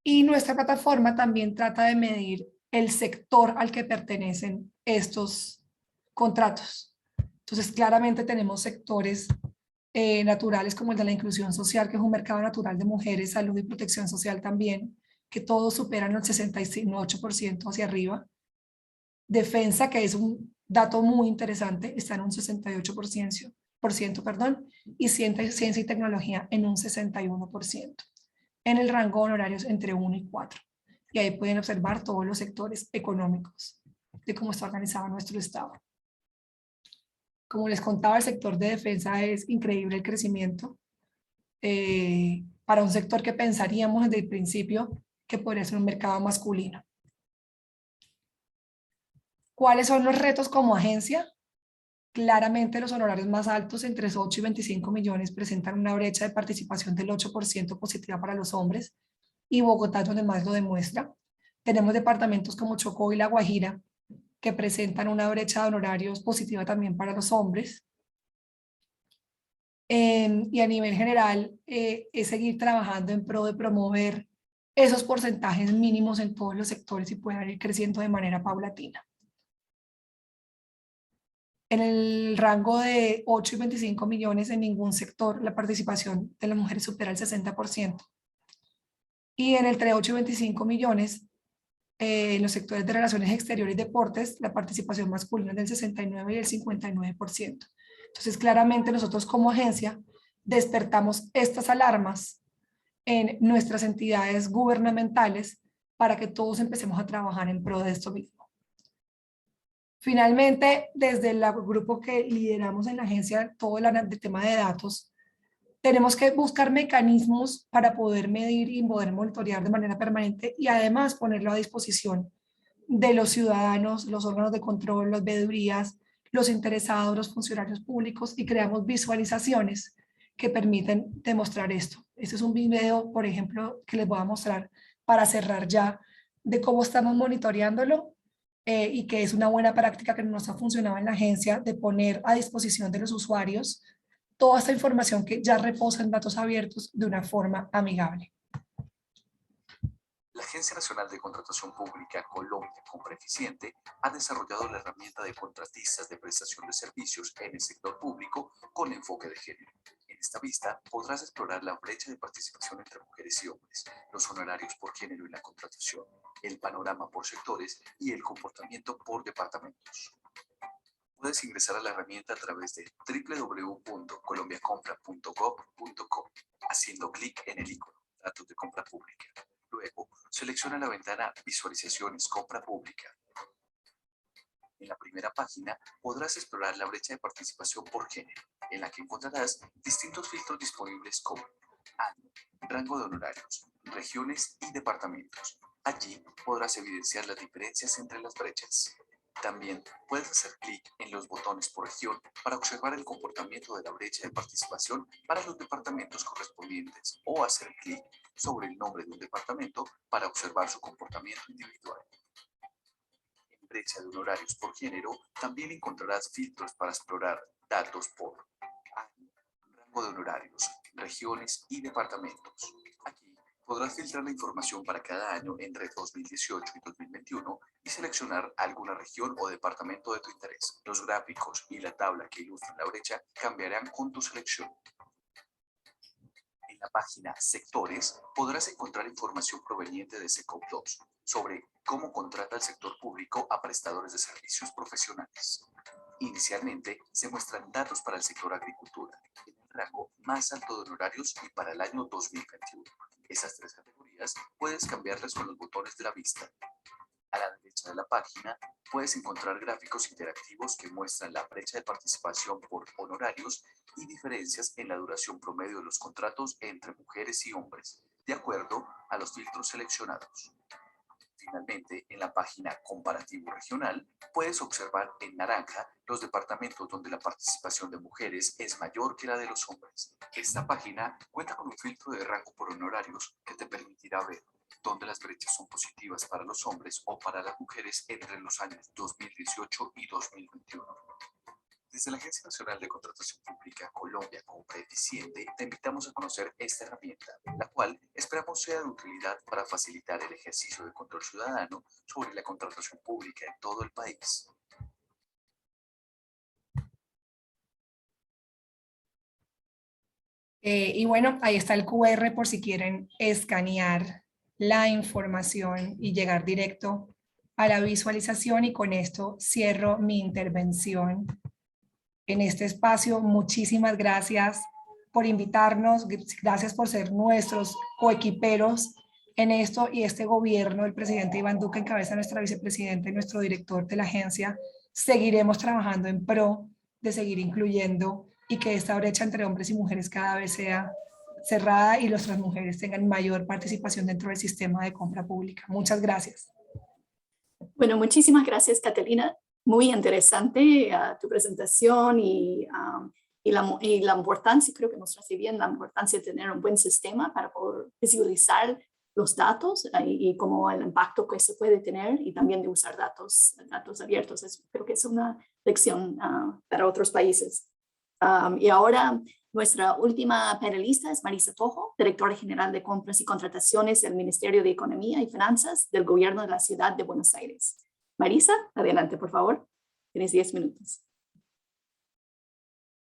Y nuestra plataforma también trata de medir el sector al que pertenecen estos contratos. Entonces, claramente tenemos sectores naturales como el de la inclusión social, que es un mercado natural de mujeres, salud y protección social también, que todos superan el 68% hacia arriba. Defensa, que es un dato muy interesante, está en un 68%, perdón, y ciencia y tecnología en un 61%, en el rango de honorarios entre 1 y 4. Y ahí pueden observar todos los sectores económicos de cómo está organizado nuestro Estado. Como les contaba, el sector de defensa es increíble el crecimiento para un sector que pensaríamos desde el principio que podría ser un mercado masculino. ¿Cuáles son los retos como agencia? Claramente los honorarios más altos, entre 8 y 25 millones, presentan una brecha de participación del 8% positiva para los hombres, y Bogotá es donde más lo demuestra. Tenemos departamentos como Chocó y La Guajira, que presentan una brecha de honorarios positiva también para los hombres. Y a nivel general, es seguir trabajando en pro de promover esos porcentajes mínimos en todos los sectores y puedan ir creciendo de manera paulatina. En el rango de 8 y 25 millones, en ningún sector la participación de las mujeres supera el 60%. Y en el entre 8 y 25 millones, en los sectores de relaciones exteriores y deportes, la participación masculina es del 69 y el 59%. Entonces, claramente nosotros como agencia despertamos estas alarmas en nuestras entidades gubernamentales para que todos empecemos a trabajar en pro de esto mismo. Finalmente, desde el grupo que lideramos en la agencia, todo el tema de datos, tenemos que buscar mecanismos para poder medir y poder monitorear de manera permanente y además ponerlo a disposición de los ciudadanos, los órganos de control, las veedurías, los interesados, los funcionarios públicos, y creamos visualizaciones que permiten demostrar esto. Este es un video, por ejemplo, que les voy a mostrar para cerrar ya de cómo estamos monitoreándolo y que es una buena práctica que nos ha funcionado en la agencia de poner a disposición de los usuarios toda esta información que ya reposa en datos abiertos de una forma amigable. La Agencia Nacional de Contratación Pública Colombia Compra Eficiente ha desarrollado la herramienta de contratistas de prestación de servicios en el sector público con enfoque de género. En esta vista podrás explorar la brecha de participación entre mujeres y hombres, los honorarios por género en la contratación, el panorama por sectores y el comportamiento por departamentos. Puedes ingresar a la herramienta a través de www.colombiacompra.gov.co haciendo clic en el icono Datos de compra pública. Luego, selecciona la ventana Visualizaciones Compra Pública. En la primera página podrás explorar la brecha de participación por género, en la que encontrarás distintos filtros disponibles como año, rango de honorarios, regiones y departamentos. Allí podrás evidenciar las diferencias entre las brechas. También puedes hacer clic en los botones por región para observar el comportamiento de la brecha de participación para los departamentos correspondientes o hacer clic sobre el nombre de un departamento para observar su comportamiento individual. En brecha de honorarios por género también encontrarás filtros para explorar datos por año, rango de honorarios, regiones y departamentos. Aquí podrás filtrar la información para cada año entre 2018 y 2021 y seleccionar alguna región o departamento de tu interés. Los gráficos y la tabla que ilustran la brecha cambiarán con tu selección. En la página Sectores podrás encontrar información proveniente de SECOP2 sobre cómo contrata el sector público a prestadores de servicios profesionales. Inicialmente se muestran datos para el sector agricultura, en el rango más alto de honorarios y para el año 2021. Esas tres categorías puedes cambiarlas con los botones de la vista. A la derecha de la página puedes encontrar gráficos interactivos que muestran la brecha de participación por honorarios y diferencias en la duración promedio de los contratos entre mujeres y hombres, de acuerdo a los filtros seleccionados. Finalmente, en la página Comparativo Regional, puedes observar en naranja los departamentos donde la participación de mujeres es mayor que la de los hombres. Esta página cuenta con un filtro de rango por honorarios que te permitirá ver dónde las brechas son positivas para los hombres o para las mujeres entre los años 2018 y 2021. Desde la Agencia Nacional de Contratación Pública Colombia Compra Eficiente, te invitamos a conocer esta herramienta, la cual esperamos sea de utilidad para facilitar el ejercicio de control ciudadano sobre la contratación pública en todo el país. Y bueno, ahí está el QR por si quieren escanear la información y llegar directo a la visualización, y con esto cierro mi intervención en este espacio. Muchísimas gracias por invitarnos, gracias por ser nuestros coequiperos en esto, y este gobierno, el presidente Iván Duque en cabeza, nuestra vicepresidenta y nuestro director de la agencia, seguiremos trabajando en pro de seguir incluyendo y que esta brecha entre hombres y mujeres cada vez sea cerrada y nuestras mujeres tengan mayor participación dentro del sistema de compra pública. Muchas gracias. Bueno, muchísimas gracias, Catalina. Muy interesante tu presentación y la importancia, creo que mostraste bien la importancia de tener un buen sistema para poder visualizar los datos y cómo el impacto que se puede tener, y también de usar datos abiertos. Creo que es una lección para otros países. Y ahora nuestra última panelista es Marisa Tojo, directora general de Compras y Contrataciones del Ministerio de Economía y Finanzas del Gobierno de la Ciudad de Buenos Aires. Marisa, adelante, por favor. Tienes 10 minutos.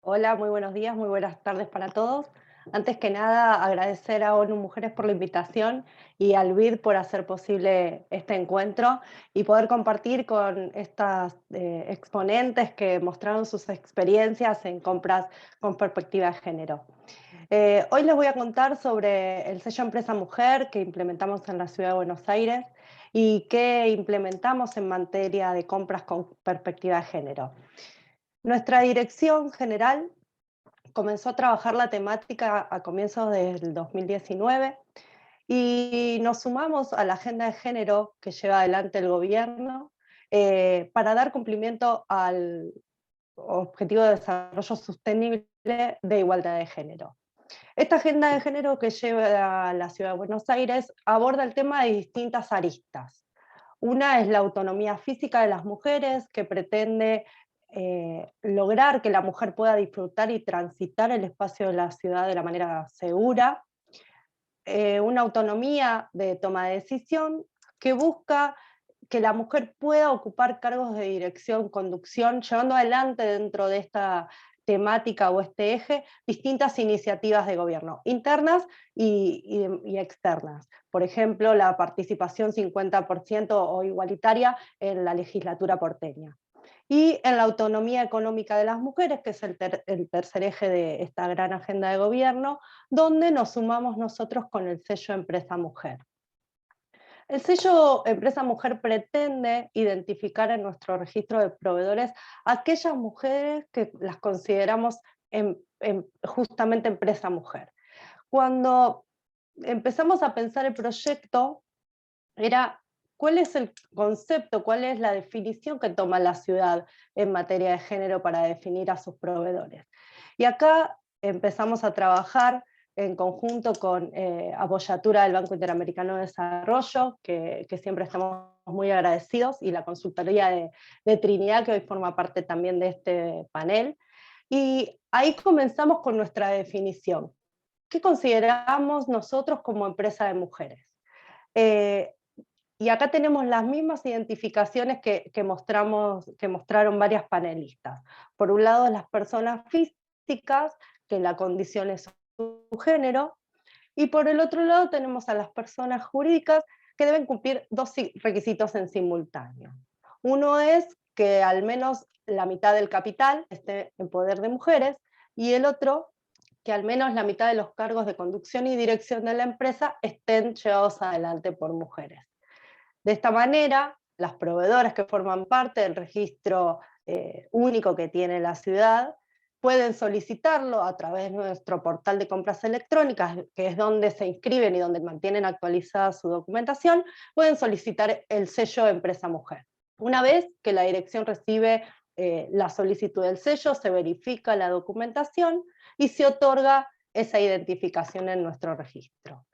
Hola, muy buenos días, muy buenas tardes para todos. Antes que nada, agradecer a ONU Mujeres por la invitación y al BID por hacer posible este encuentro y poder compartir con estas exponentes que mostraron sus experiencias en compras con perspectiva de género. Hoy les voy a contar sobre el sello Empresa Mujer que implementamos en la Ciudad de Buenos Aires y que implementamos en materia de compras con perspectiva de género. Nuestra dirección general comenzó a trabajar la temática a comienzos del 2019 y nos sumamos a la agenda de género que lleva adelante el gobierno para dar cumplimiento al Objetivo de Desarrollo Sostenible de Igualdad de Género. Esta agenda de género que lleva la Ciudad de Buenos Aires aborda el tema de distintas aristas. Una es la autonomía física de las mujeres, que pretende lograr que la mujer pueda disfrutar y transitar el espacio de la ciudad de la manera segura. Una autonomía de toma de decisión que busca que la mujer pueda ocupar cargos de dirección, conducción, llevando adelante dentro de esta temática o este eje distintas iniciativas de gobierno, internas y externas. Por ejemplo, la participación 50% o igualitaria en la legislatura porteña. Y en la autonomía económica de las mujeres, que es el tercer eje de esta gran agenda de gobierno, donde nos sumamos nosotros con el sello Empresa Mujer. El sello Empresa Mujer pretende identificar en nuestro registro de proveedores a aquellas mujeres que las consideramos justamente empresa mujer. Cuando empezamos a pensar el proyecto, era ¿cuál es el concepto, cuál es la definición que toma la ciudad en materia de género para definir a sus proveedores? Y acá empezamos a trabajar en conjunto con Apoyatura del Banco Interamericano de Desarrollo, que siempre estamos muy agradecidos, y la consultoría de Trinidad, que hoy forma parte también de este panel. Y ahí comenzamos con nuestra definición. ¿Qué consideramos nosotros como empresa de mujeres? Y acá tenemos las mismas identificaciones que mostraron varias panelistas. Por un lado, las personas físicas, que la condición es su género, y por el otro lado tenemos a las personas jurídicas que deben cumplir dos requisitos en simultáneo. Uno es que al menos la mitad del capital esté en poder de mujeres, y el otro, que al menos la mitad de los cargos de conducción y dirección de la empresa estén llevados adelante por mujeres. De esta manera, las proveedoras que forman parte del registro único que tiene la ciudad pueden solicitarlo a través de nuestro portal de compras electrónicas, que es donde se inscriben y donde mantienen actualizada su documentación, pueden solicitar el sello Empresa Mujer. Una vez que la dirección recibe la solicitud del sello, se verifica la documentación y se otorga esa identificación en nuestro registro.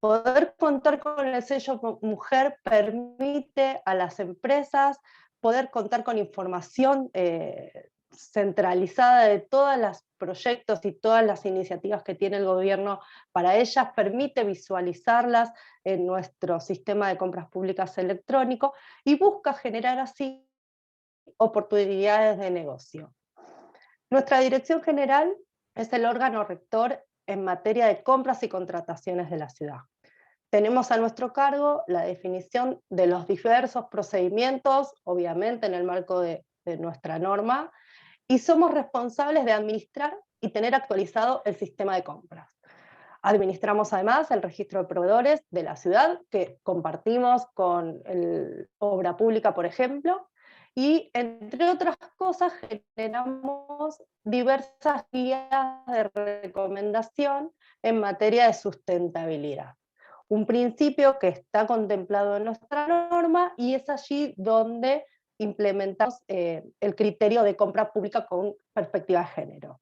Poder contar con el sello Mujer permite a las empresas poder contar con información centralizada de todos los proyectos y todas las iniciativas que tiene el gobierno para ellas, permite visualizarlas en nuestro sistema de compras públicas electrónico y busca generar así oportunidades de negocio. Nuestra dirección general es el órgano rector en materia de compras y contrataciones de la ciudad. Tenemos a nuestro cargo la definición de los diversos procedimientos, obviamente en el marco de nuestra norma, y somos responsables de administrar y tener actualizado el sistema de compras. Administramos además el registro de proveedores de la ciudad, que compartimos con Obra Pública, por ejemplo, y entre otras cosas generamos diversas guías de recomendación en materia de sustentabilidad. Un principio que está contemplado en nuestra norma, y es allí donde implementamos el criterio de compra pública con perspectiva de género.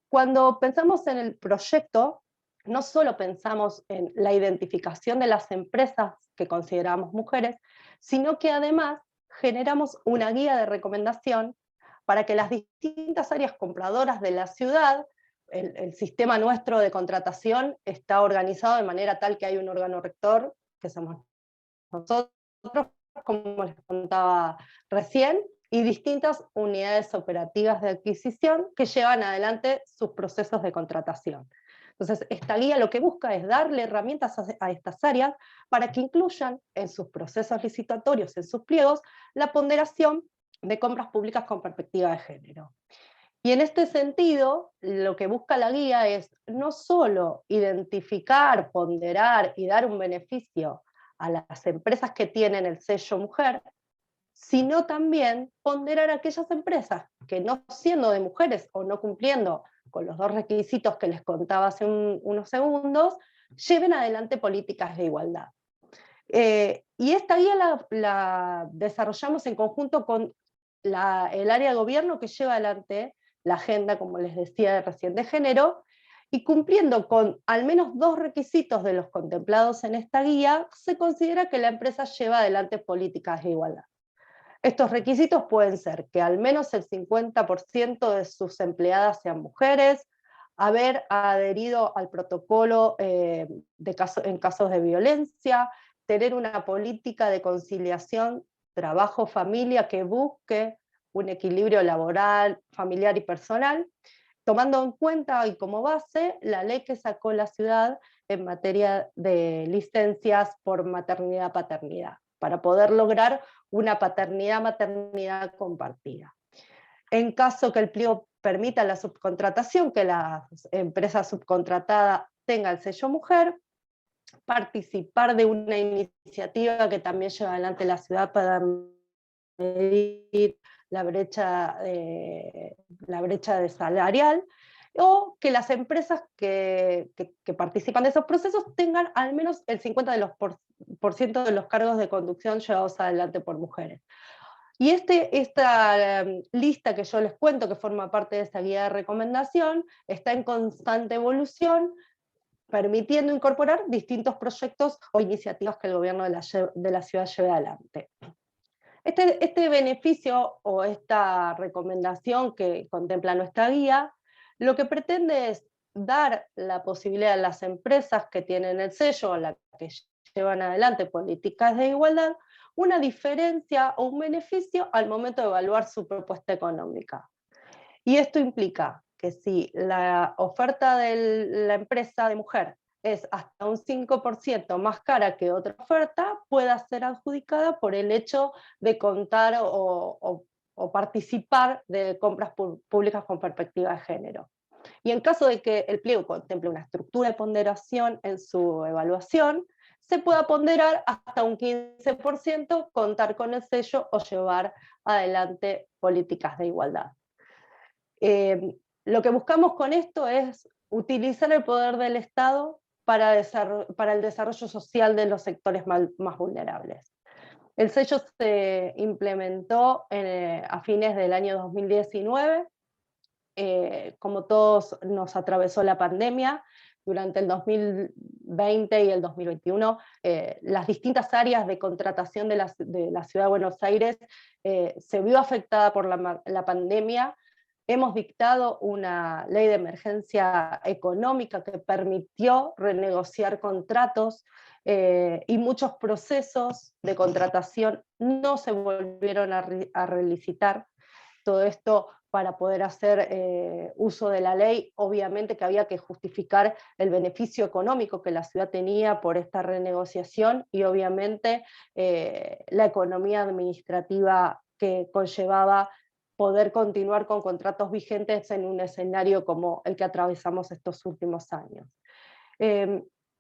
Cuando pensamos en el proyecto, no solo pensamos en la identificación de las empresas que consideramos mujeres, sino que además generamos una guía de recomendación para que las distintas áreas compradoras de la ciudad, el sistema nuestro de contratación está organizado de manera tal que hay un órgano rector, que somos nosotros, como les contaba recién, y distintas unidades operativas de adquisición que llevan adelante sus procesos de contratación. Entonces, esta guía lo que busca es darle herramientas a estas áreas para que incluyan en sus procesos licitatorios, en sus pliegos, la ponderación de compras públicas con perspectiva de género. Y en este sentido, lo que busca la guía es no solo identificar, ponderar y dar un beneficio a las empresas que tienen el sello mujer, sino también ponderar a aquellas empresas que, no siendo de mujeres o no cumpliendo con los dos requisitos que les contaba hace unos segundos, lleven adelante políticas de igualdad. Y esta guía la desarrollamos en conjunto con el área de gobierno que lleva adelante la agenda, como les decía recién, de género, y cumpliendo con al menos dos requisitos de los contemplados en esta guía, se considera que la empresa lleva adelante políticas de igualdad. Estos requisitos pueden ser que al menos el 50% de sus empleadas sean mujeres, haber adherido al protocolo en casos de violencia, tener una política de conciliación trabajo-familia que busque un equilibrio laboral, familiar y personal, tomando en cuenta y como base la ley que sacó la ciudad en materia de licencias por maternidad-paternidad, para poder lograr una paternidad-maternidad compartida. En caso que el pliego permita la subcontratación, que la empresa subcontratada tenga el sello mujer, participar de una iniciativa que también lleva adelante la ciudad para medir la brecha salarial, o que las empresas que participan de esos procesos tengan al menos el 50% de los cargos de conducción llevados adelante por mujeres. Y esta lista que yo les cuento, que forma parte de esa guía de recomendación, está en constante evolución, permitiendo incorporar distintos proyectos o iniciativas que el gobierno de la ciudad lleve adelante. Este beneficio o esta recomendación que contempla nuestra guía, lo que pretende es dar la posibilidad a las empresas que tienen el sello o las que llevan adelante políticas de igualdad, una diferencia o un beneficio al momento de evaluar su propuesta económica. Y esto implica que si la oferta de la empresa de mujer es hasta un 5% más cara que otra oferta, pueda ser adjudicada por el hecho de contar o participar de compras públicas con perspectiva de género. Y en caso de que el pliego contemple una estructura de ponderación en su evaluación, se pueda ponderar hasta un 15%, contar con el sello o llevar adelante políticas de igualdad. Lo que buscamos con esto es utilizar el poder del Estado para el desarrollo social de los sectores más vulnerables. El sello se implementó a fines del año 2019. Como todos nos atravesó la pandemia, durante el 2020 y el 2021, las distintas áreas de contratación de la Ciudad de Buenos Aires se vio afectada por la pandemia. Hemos dictado una ley de emergencia económica que permitió renegociar contratos y muchos procesos de contratación no se volvieron a relicitar. Todo esto para poder hacer uso de la ley, obviamente que había que justificar el beneficio económico que la ciudad tenía por esta renegociación y obviamente la economía administrativa que conllevaba poder continuar con contratos vigentes en un escenario como el que atravesamos estos últimos años.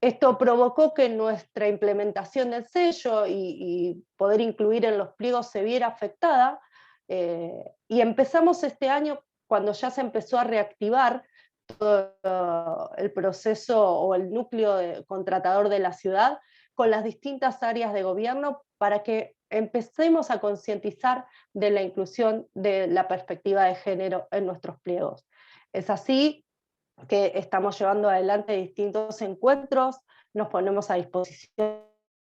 Esto provocó que nuestra implementación del sello y poder incluir en los pliegos se viera afectada, y empezamos este año, cuando ya se empezó a reactivar todo el proceso o el núcleo contratador de la ciudad, con las distintas áreas de gobierno para que empecemos a concientizar de la inclusión de la perspectiva de género en nuestros pliegos. Es así que estamos llevando adelante distintos encuentros, nos ponemos a disposición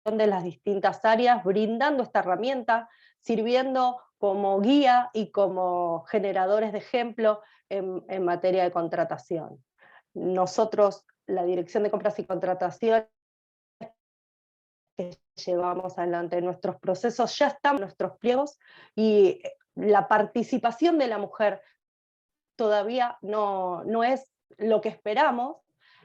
de las distintas áreas, brindando esta herramienta, sirviendo como guía y como generadores de ejemplo en materia de contratación. Nosotros, la Dirección de Compras y Contratación, que llevamos adelante nuestros procesos, ya están en nuestros pliegos, y la participación de la mujer todavía no es lo que esperamos,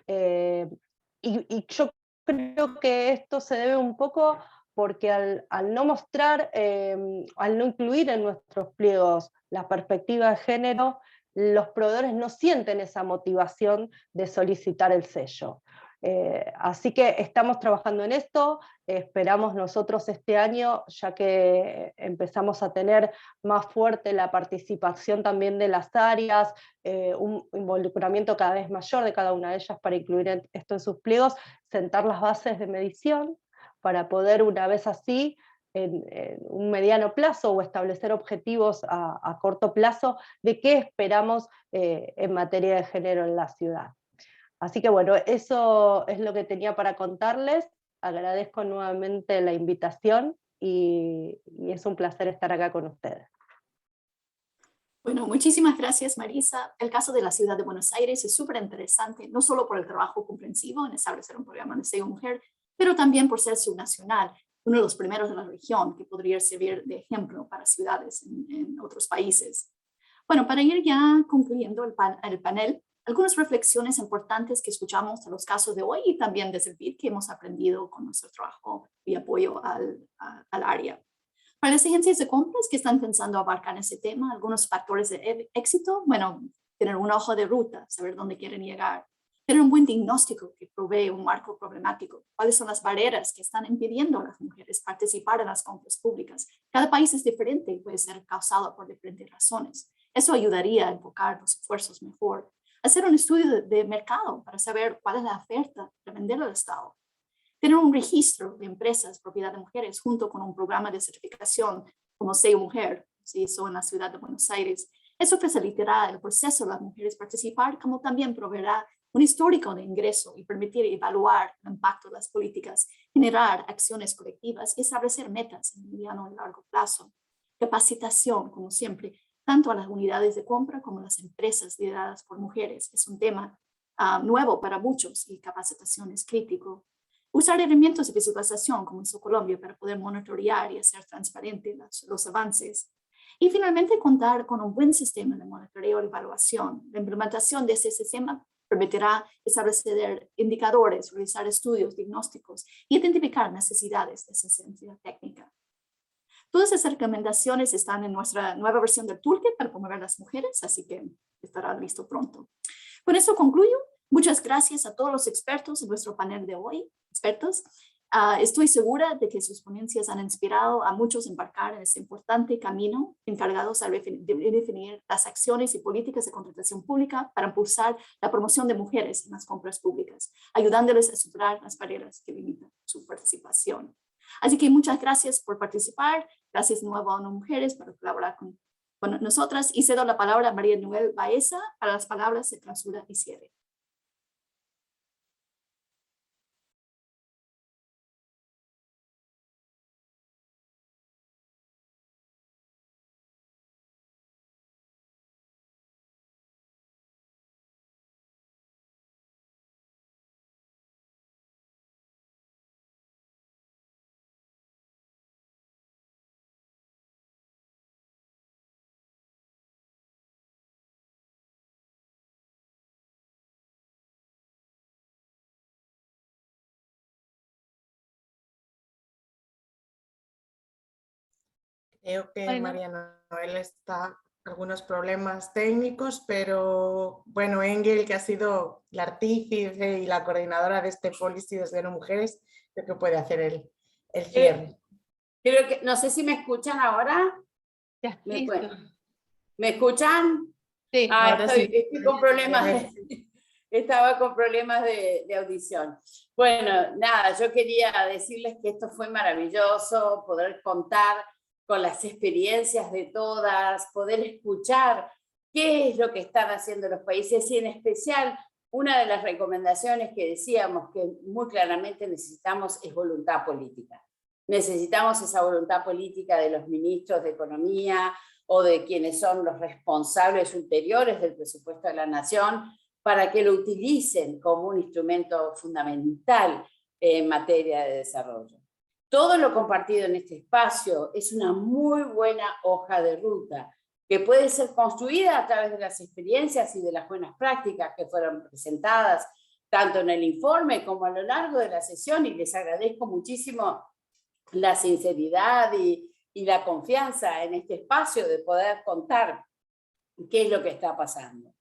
y yo creo que esto se debe un poco porque al no mostrar, al no incluir en nuestros pliegos la perspectiva de género, los proveedores no sienten esa motivación de solicitar el sello. Así que estamos trabajando en esto, esperamos nosotros este año, ya que empezamos a tener más fuerte la participación también de las áreas, un involucramiento cada vez mayor de cada una de ellas para incluir esto en sus pliegos, sentar las bases de medición para poder una vez así, en un mediano plazo o establecer objetivos a corto plazo de qué esperamos en materia de género en la ciudad. Así que bueno, eso es lo que tenía para contarles. Agradezco nuevamente la invitación y es un placer estar acá con ustedes. Bueno, muchísimas gracias, Marisa. El caso de la ciudad de Buenos Aires es súper interesante, no solo por el trabajo comprensivo en establecer un programa de sello mujer, pero también por ser subnacional, uno de los primeros de la región que podría servir de ejemplo para ciudades en otros países. Bueno, para ir ya concluyendo el panel, algunas reflexiones importantes que escuchamos en los casos de hoy y también desde el BID que hemos aprendido con nuestro trabajo y apoyo al área. Para las agencias de compras que están pensando abarcar ese tema, algunos factores de éxito, bueno, tener una hoja de ruta, saber dónde quieren llegar, tener un buen diagnóstico que provee un marco problemático, cuáles son las barreras que están impidiendo a las mujeres participar en las compras públicas. Cada país es diferente y puede ser causado por diferentes razones. Eso ayudaría a enfocar los esfuerzos mejor. hacer un estudio de mercado para saber cuál es la oferta para vender al Estado, tener un registro de empresas propiedad de mujeres junto con un programa de certificación como Sello Mujer, si eso en la ciudad de Buenos Aires. Eso facilitará el proceso de las mujeres participar, como también proveerá un histórico de ingreso y permitir evaluar el impacto de las políticas, generar acciones colectivas y establecer metas en mediano y largo plazo. Capacitación, como siempre, tanto a las unidades de compra como a las empresas lideradas por mujeres. Es un tema nuevo para muchos y capacitación es crítico. Usar herramientas de visualización como hizo Colombia para poder monitorear y hacer transparente los avances. Y finalmente contar con un buen sistema de monitoreo y evaluación. La implementación de ese sistema permitirá establecer indicadores, realizar estudios diagnósticos y identificar necesidades de asistencia técnica. Todas esas recomendaciones están en nuestra nueva versión del toolkit para promover a las mujeres, así que estará listo pronto. Con eso concluyo. Muchas gracias a todos los expertos en nuestro panel de hoy. Estoy segura de que sus ponencias han inspirado a muchos a embarcar en este importante camino encargados de definir las acciones y políticas de contratación pública para impulsar la promoción de mujeres en las compras públicas, ayudándoles a superar las barreras que limitan su participación. Así que muchas gracias por participar. Gracias de nuevo a ONU Mujeres por colaborar con nosotras y cedo la palabra a María Noel Baeza para las palabras de clausura y cierre. Creo que Bueno. María Noel está algunos problemas técnicos, pero bueno, Engel, que ha sido la artífice y la coordinadora de este policy desde ONU Mujeres, creo que puede hacer el cierre. Creo que, no sé si me escuchan ahora. Ya, ¿Me, listo. ¿me escuchan? Sí. Ahora Estoy sí. con problemas estaba con problemas de audición. Bueno, nada, yo quería decirles que esto fue maravilloso, poder contar con las experiencias de todas, poder escuchar qué es lo que están haciendo los países y en especial una de las recomendaciones que decíamos que muy claramente necesitamos es voluntad política. Necesitamos esa voluntad política de los ministros de Economía o de quienes son los responsables ulteriores del presupuesto de la Nación para que lo utilicen como un instrumento fundamental en materia de desarrollo. Todo lo compartido en este espacio es una muy buena hoja de ruta que puede ser construida a través de las experiencias y de las buenas prácticas que fueron presentadas tanto en el informe como a lo largo de la sesión, y les agradezco muchísimo la sinceridad y la confianza en este espacio de poder contar qué es lo que está pasando.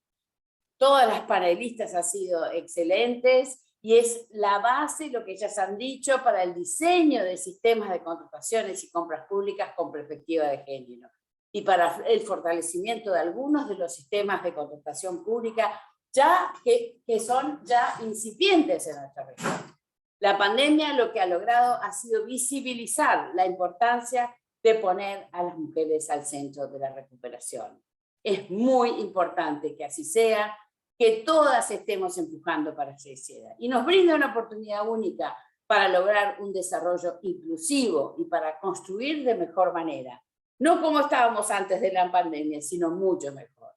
Todas las panelistas han sido excelentes y es la base, lo que ellas han dicho, para el diseño de sistemas de contrataciones y compras públicas con perspectiva de género y para el fortalecimiento de algunos de los sistemas de contratación pública que son ya incipientes en nuestra región. La pandemia lo que ha logrado ha sido visibilizar la importancia de poner a las mujeres al centro de la recuperación. Es muy importante que así sea, que todas estemos empujando para que sea. Y nos brinda una oportunidad única para lograr un desarrollo inclusivo y para construir de mejor manera. No como estábamos antes de la pandemia, sino mucho mejor.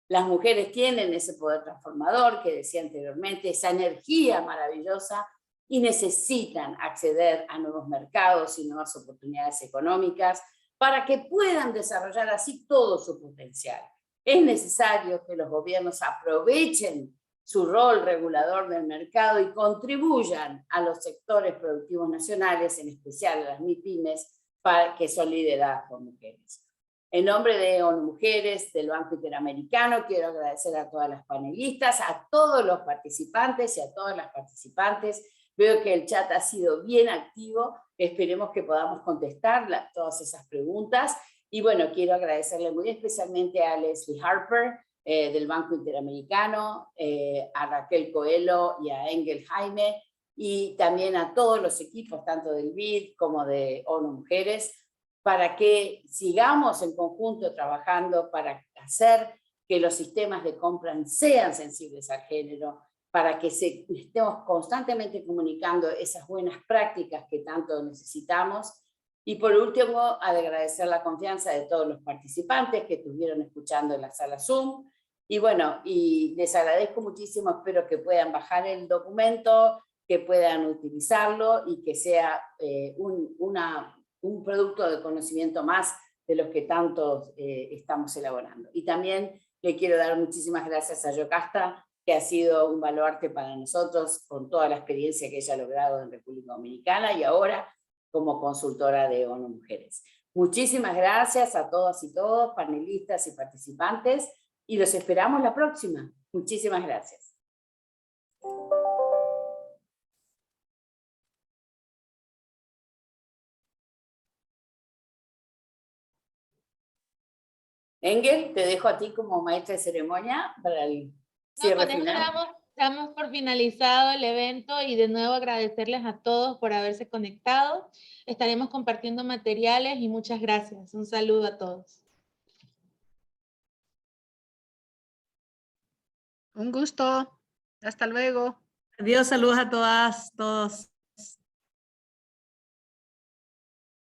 Las mujeres tienen ese poder transformador que decía anteriormente, esa energía maravillosa, y necesitan acceder a nuevos mercados y nuevas oportunidades económicas para que puedan desarrollar así todo su potencial. Es necesario que los gobiernos aprovechen su rol regulador del mercado y contribuyan a los sectores productivos nacionales, en especial a las MIPYMES, que son lideradas por mujeres. En nombre de ONU Mujeres, del Banco Interamericano, quiero agradecer a todas las panelistas, a todos los participantes y a todas las participantes. Veo que el chat ha sido bien activo, esperemos que podamos contestar todas esas preguntas. Y bueno, quiero agradecerle muy especialmente a Leslie Harper, del Banco Interamericano, a Raquel Coelho y a Engel Jaime, y también a todos los equipos, tanto del BID como de ONU Mujeres, para que sigamos en conjunto trabajando para hacer que los sistemas de compra sean sensibles al género, para que estemos constantemente comunicando esas buenas prácticas que tanto necesitamos. Y por último, agradecer la confianza de todos los participantes que estuvieron escuchando en la sala Zoom. Y bueno, y les agradezco muchísimo, espero que puedan bajar el documento, que puedan utilizarlo y que sea un producto de conocimiento más de los que tantos estamos elaborando. Y también le quiero dar muchísimas gracias a Yocasta, que ha sido un baluarte para nosotros con toda la experiencia que ella ha logrado en República Dominicana y ahora como consultora de ONU Mujeres. Muchísimas gracias a todas y todos, panelistas y participantes, y los esperamos la próxima. Muchísimas gracias. Engel, te dejo a ti como maestra de ceremonia para el cierre final. Damos por finalizado el evento y de nuevo agradecerles a todos por haberse conectado. Estaremos compartiendo materiales y muchas gracias. Un saludo a todos. Un gusto. Hasta luego. Adiós, saludos a todas, todos.